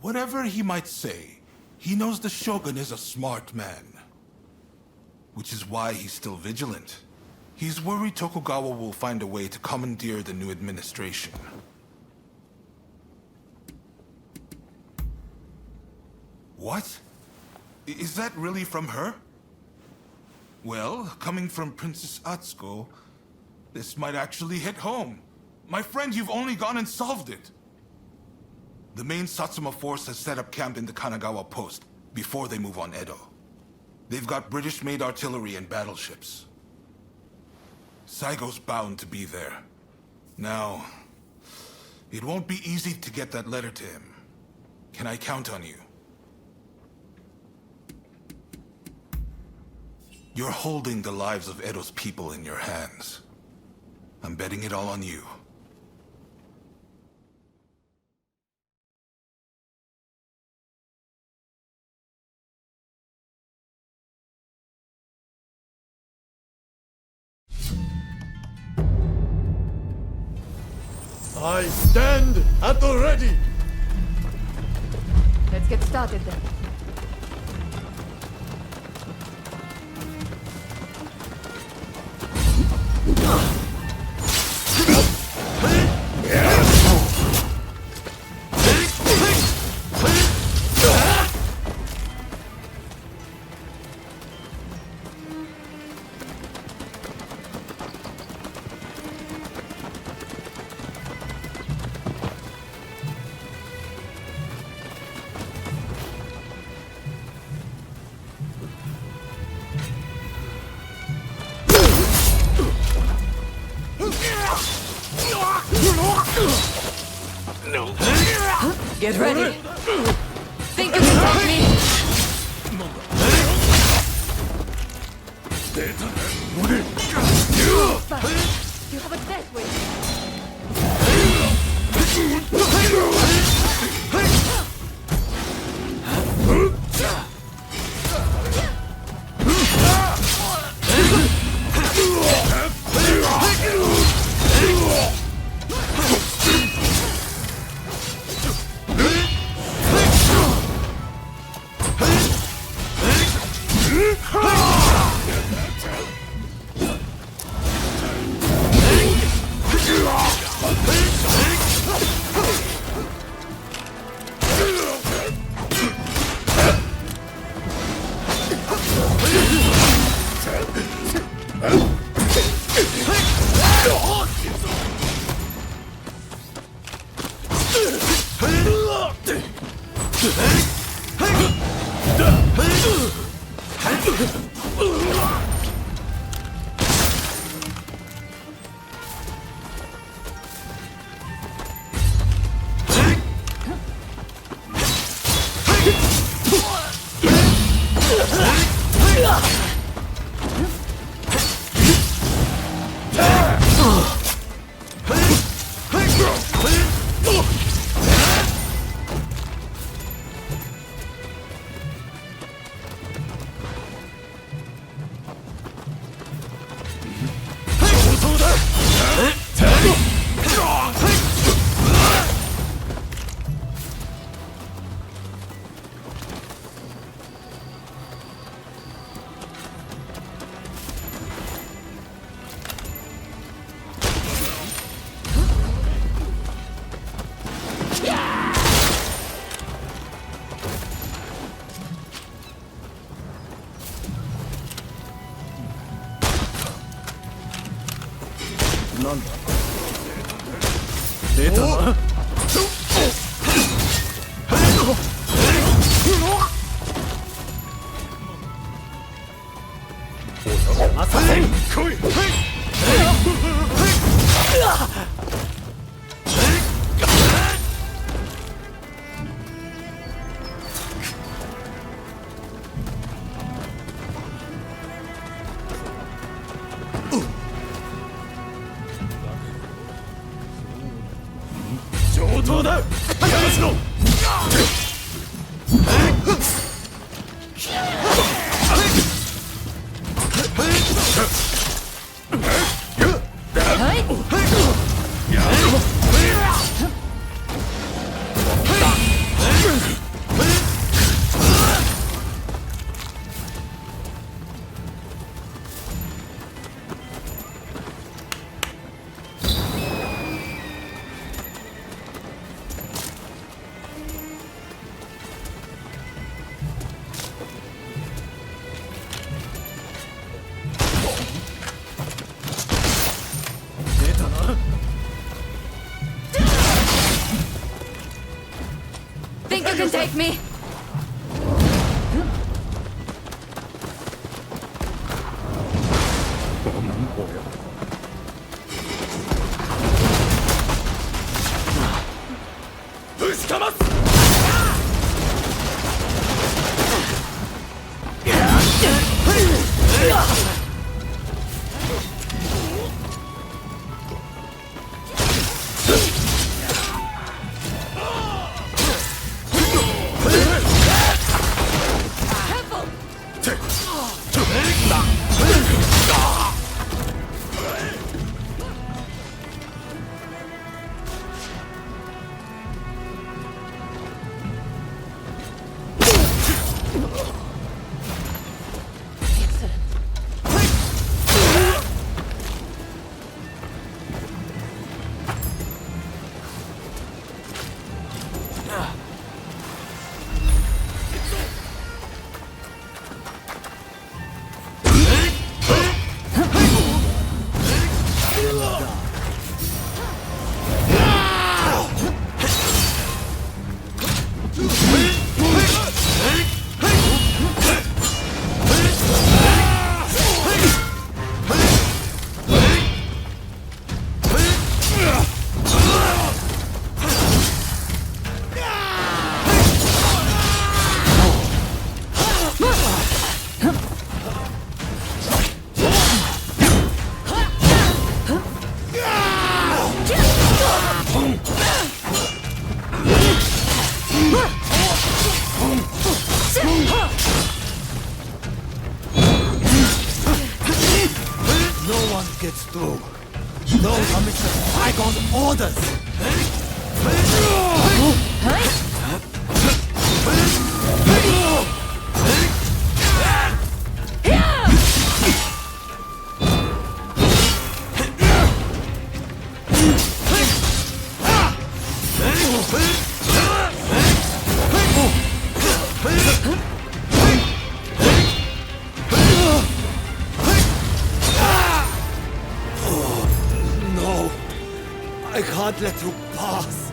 [SPEAKER 14] Whatever he might say, he knows the Shogun is a smart man. Which is why he's still vigilant. He's worried Tokugawa will find a way to commandeer the new administration. What? Is that really from her? Well, coming from Princess Atsuko, this might actually hit home. My friend, you've only gone and solved it. The main Satsuma force has set up camp in the Kanagawa post before they move on Edo. They've got British-made artillery and battleships. Saigo's bound to be there. Now, it won't be easy to get that letter to him. Can I count on you? You're holding the lives of Edo's people in your hands. I'm betting it all on you.
[SPEAKER 10] I stand at the ready!
[SPEAKER 20] Let's get started then. Get ready. Think you can stop me? You have a death
[SPEAKER 10] 上等だ。やらしろ。
[SPEAKER 20] Think you can take me?
[SPEAKER 10] Gets through. Those are Mr. Saigon's orders. No, I can't let you pass.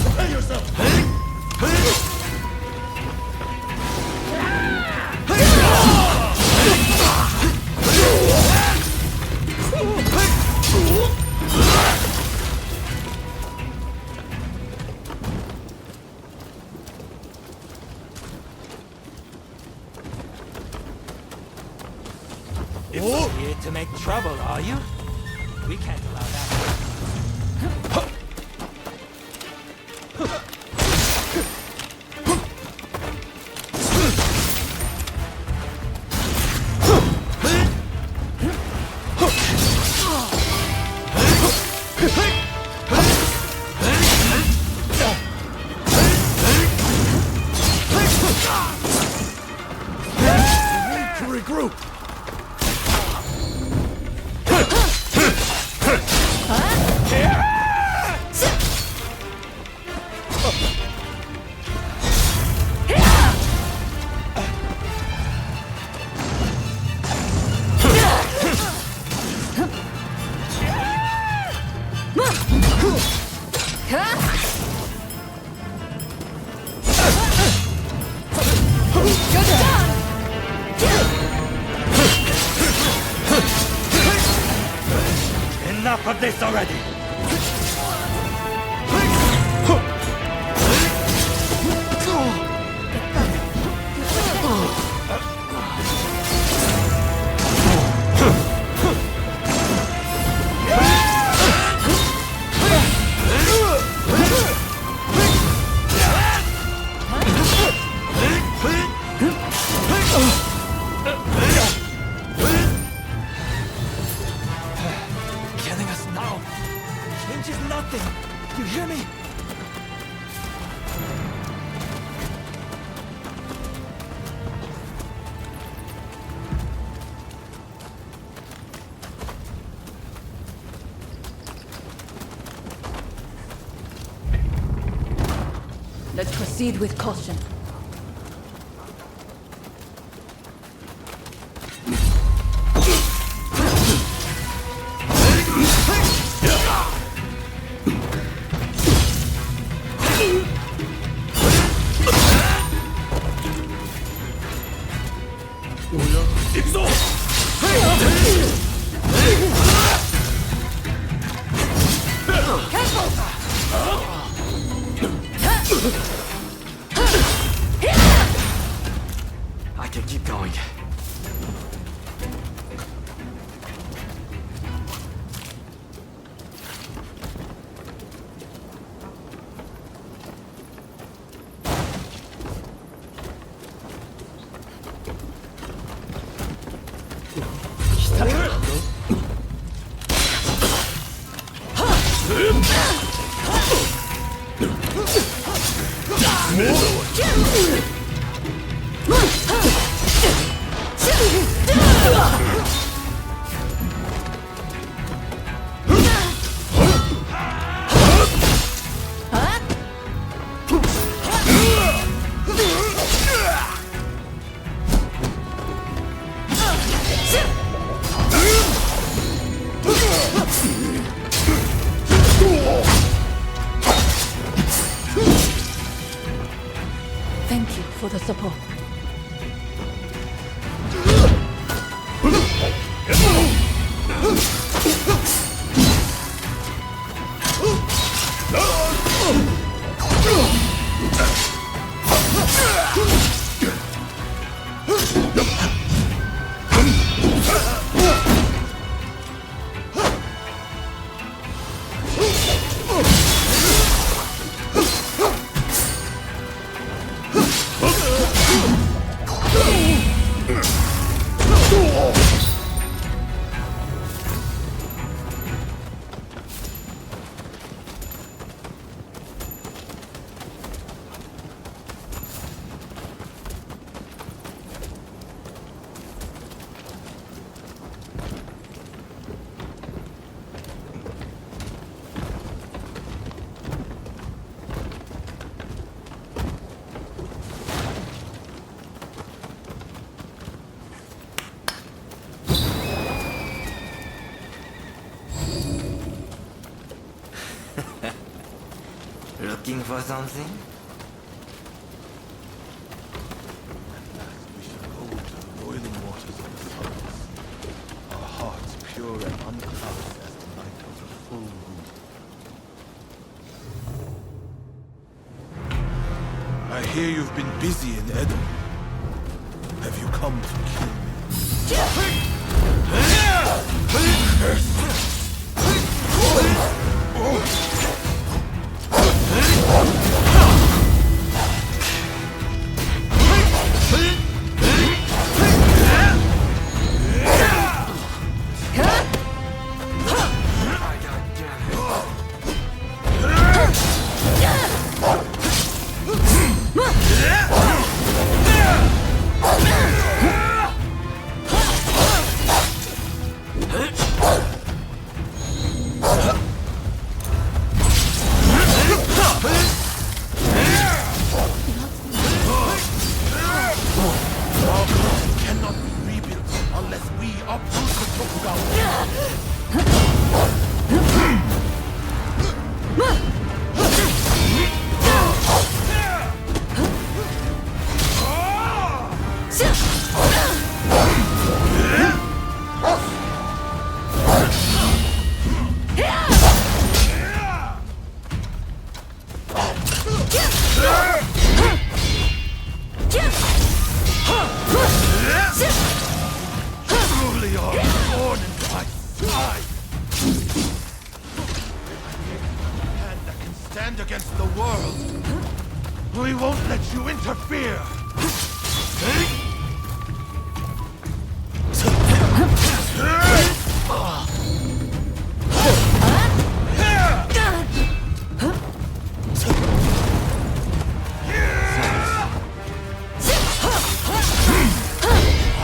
[SPEAKER 10] Prepare yourself!
[SPEAKER 4] You're here to make trouble, are you? We can't allow that.
[SPEAKER 10] We need to regroup.
[SPEAKER 3] enough of this already!
[SPEAKER 6] Killing us now changes nothing. You hear me?
[SPEAKER 20] Let's proceed with caution.
[SPEAKER 21] I can keep going.
[SPEAKER 20] Thank you for the support.
[SPEAKER 21] Looking for something?
[SPEAKER 10] We shall go to the boiling waters of the suns, our hearts pure and unclouded as the night of the full moon. I hear you've been busy in Edo. Have you come to kill me? Truly are born in my side! And that can stand against the world. We won't let you interfere!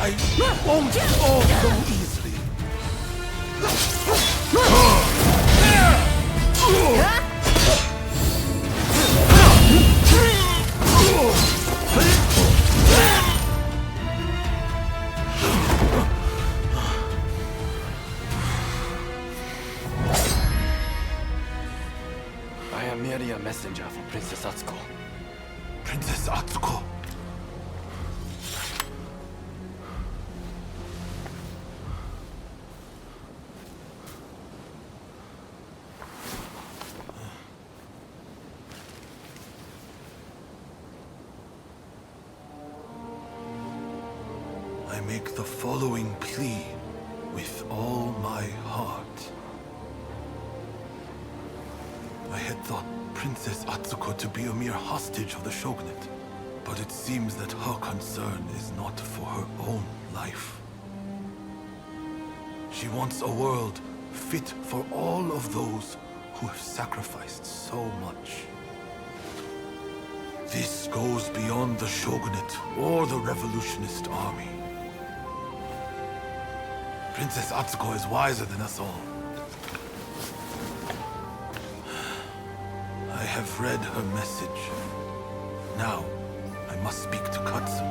[SPEAKER 10] I won't fall so easily.
[SPEAKER 21] I am merely a messenger for Princess Atsuko.
[SPEAKER 14] Princess Atsuko? I make the following plea with all my heart. I had thought Princess Atsuko to be a mere hostage of the shogunate, but it seems that her concern is not for her own life. She wants a world fit for all of those who have sacrificed so much. This goes beyond the shogunate or the revolutionist army. Princess Atsuko is wiser than us all. I have read her message. Now, I must speak to Katsu.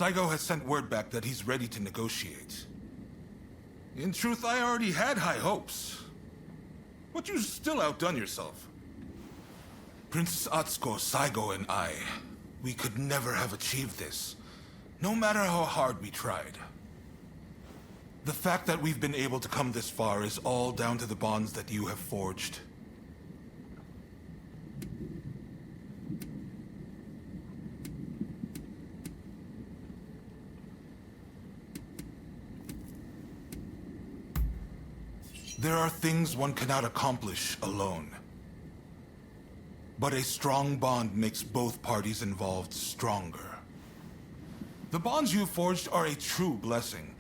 [SPEAKER 14] Saigo has sent word back that he's ready to negotiate. In truth, I already had high hopes. But you still outdone yourself. Princess Atsuko, Saigo, and we could never have achieved this, no matter how hard we tried. The fact that we've been able to come this far is all down to the bonds that you have forged. There are things one cannot accomplish alone. But a strong bond makes both parties involved stronger. The bonds you forged are a true blessing,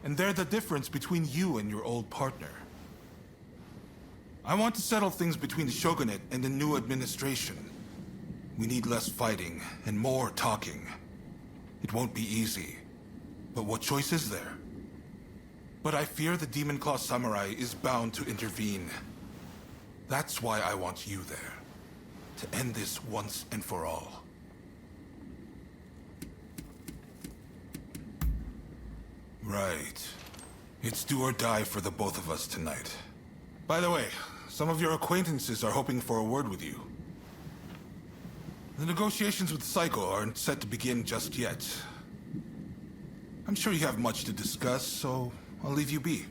[SPEAKER 14] and they're the difference between you and your old partner. I want to settle things between the shogunate and the new administration. We need less fighting and more talking. It won't be easy, but what choice is there? But I fear the Demon Claw Samurai is bound to intervene. That's why I want you there. To end this once and for all. Right. It's do or die for the both of us tonight. By the way, some of your acquaintances are hoping for a word with you. The negotiations with Saigo aren't set to begin just yet. I'm sure you have much to discuss, so I'll leave you be.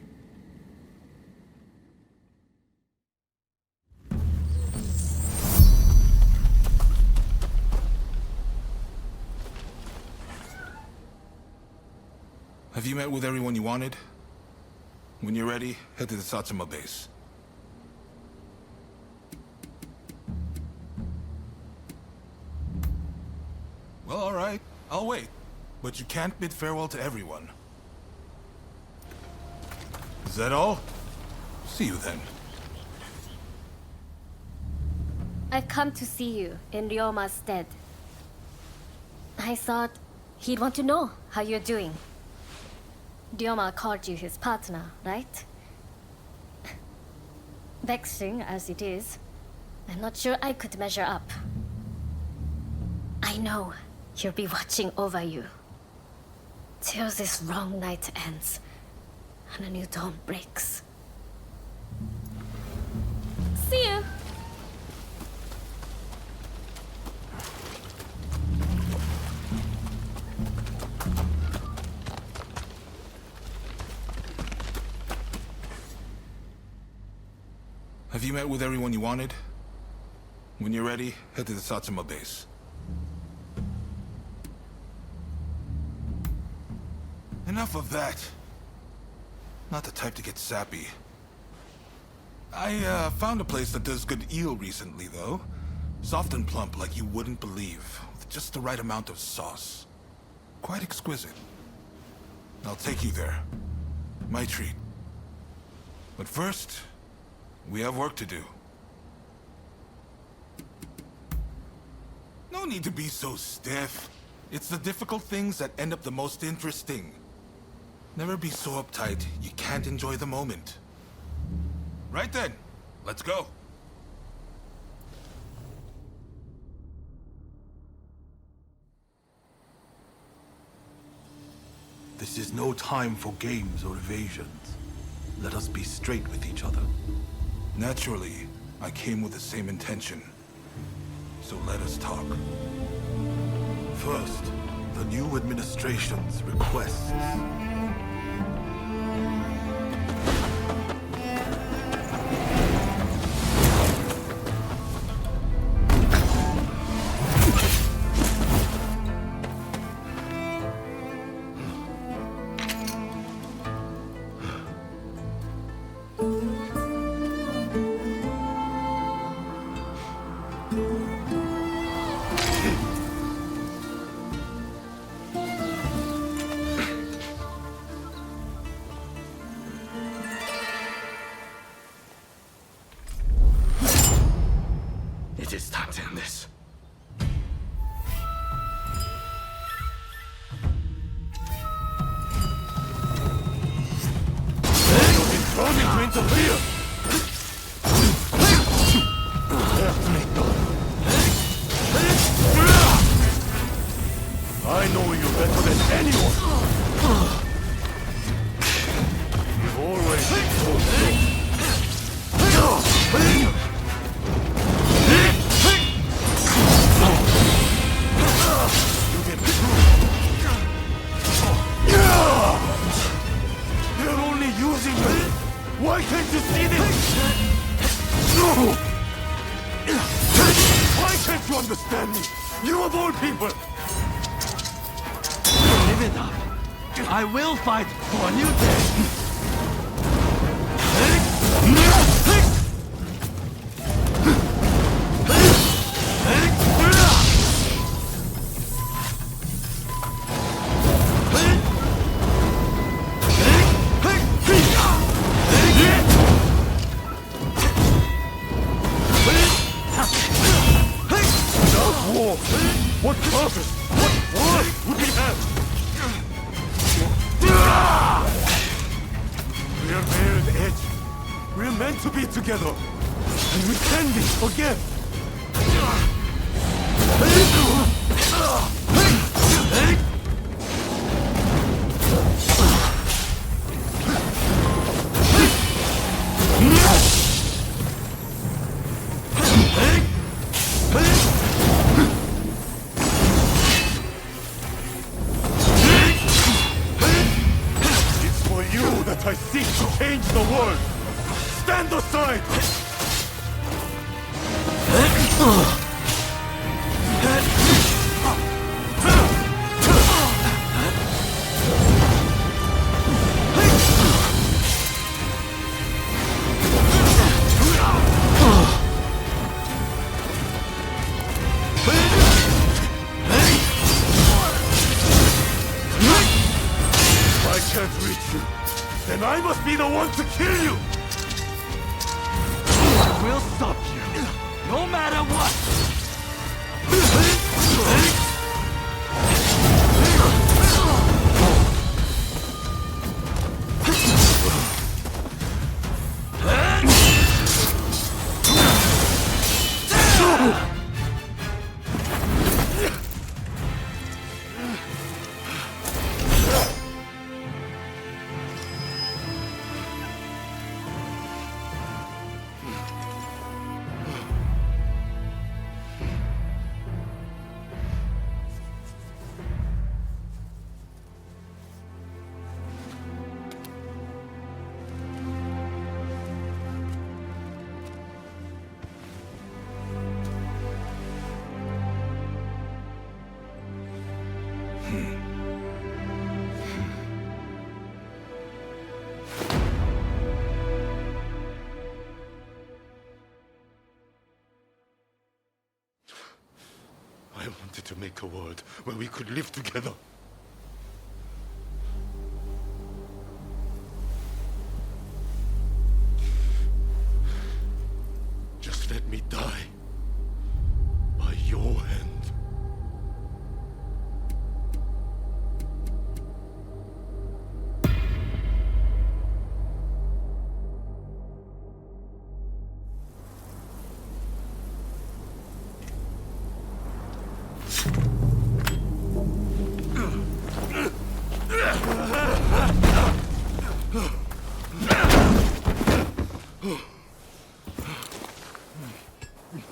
[SPEAKER 14] Have you met with everyone you wanted? When you're ready, head to the Satsuma base. Well, all right. I'll wait. But you can't bid farewell to everyone. Is that all? See you then.
[SPEAKER 12] I've come to see you in Ryoma's stead. I thought he'd want to know how you're doing. Ryoma called you his partner, right? Vexing as it is, I'm not sure I could measure up. I know he'll be watching over you till this wrong night ends and a new dawn breaks. See you!
[SPEAKER 14] Have you met with everyone you wanted? When you're ready, head to the Satsuma base. Enough of that. Not the type to get sappy. I found a place that does good eel recently, though. Soft and plump like you wouldn't believe, with just the right amount of sauce. Quite exquisite. I'll take you there. My treat. But first, we have work to do. No need to be so stiff. It's the difficult things that end up the most interesting. Never be so uptight you can't enjoy the moment. Right then, let's go.
[SPEAKER 10] This is no time for games or evasions. Let us be straight with each other.
[SPEAKER 14] Naturally, I came with the same intention. So let us talk.
[SPEAKER 10] First, the new administration's requests.
[SPEAKER 3] It is time to end this. You've been thrown into interfere! Let me go. I know you better than anyone! You've always been so why can't you see this? No! Why can't you understand me? You of all people!
[SPEAKER 11] Give it up. I will fight for a new day.
[SPEAKER 3] What purpose? What worth would we have? We're mirrored edge. We're meant to be together. And we can be again. I seek to change the world! Stand aside! I can't reach you. Then I must be the one to kill you!
[SPEAKER 11] I will stop you, no matter what!
[SPEAKER 10] wanted to make a world where we could live together. Just let me die by your hand.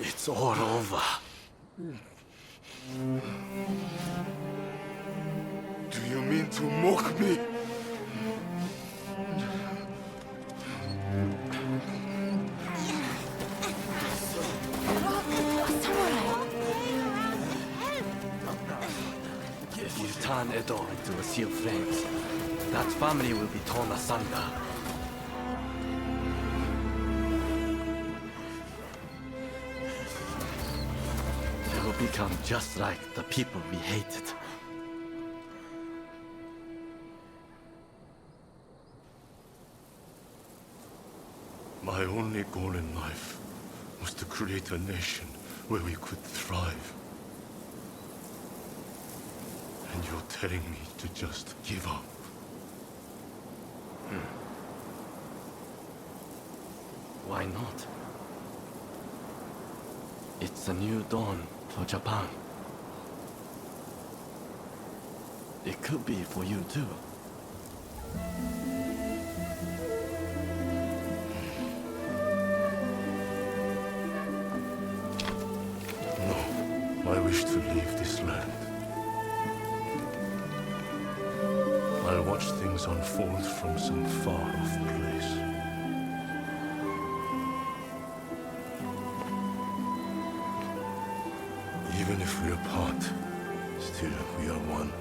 [SPEAKER 17] It's all over.
[SPEAKER 10] Do you mean to mock me?
[SPEAKER 17] If you turn Edo into a sea of flames, that family will be torn asunder. They will become just like the people we hated.
[SPEAKER 10] My only goal in life was to create a nation where we could thrive. And you're telling me to just give up?
[SPEAKER 17] Why not? It's a new dawn for Japan. It could be for you too.
[SPEAKER 10] No, I wish to leave this land. I'll watch things unfold from some far-off place. Even if we're apart, still we are one.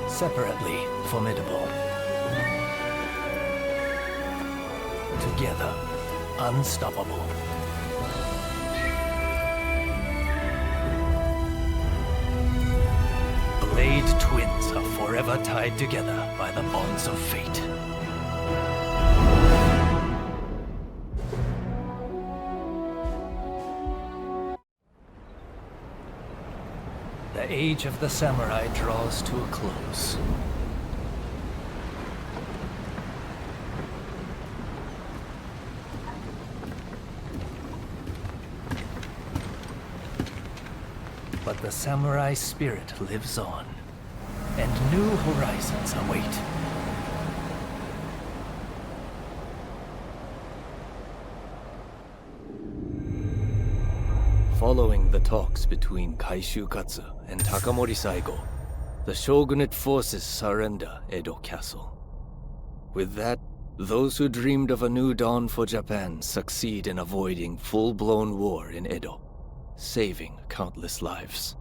[SPEAKER 6] Separately formidable. Together, unstoppable. Blade twins are forever tied together by the bonds of fate. The age of the samurai draws to a close. But the samurai spirit lives on, and new horizons await. Following the talks between Kaishukatsu and Takamori Saigo, the shogunate forces surrender Edo Castle. With that, those who dreamed of a new dawn for Japan succeed in avoiding full-blown war in Edo, saving countless lives.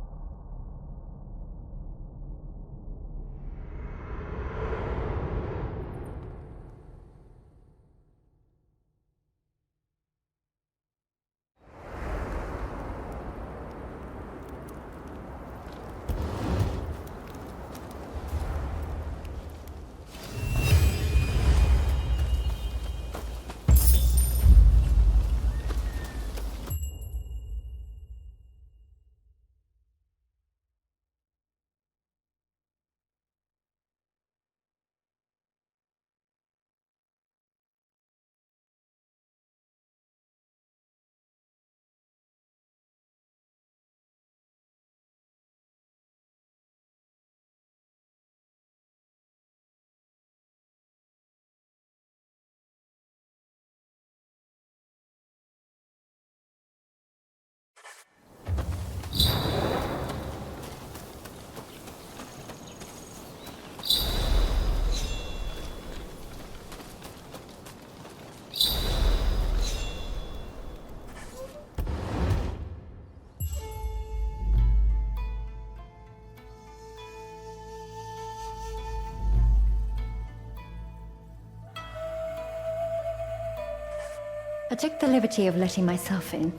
[SPEAKER 1] I took the liberty of letting myself in.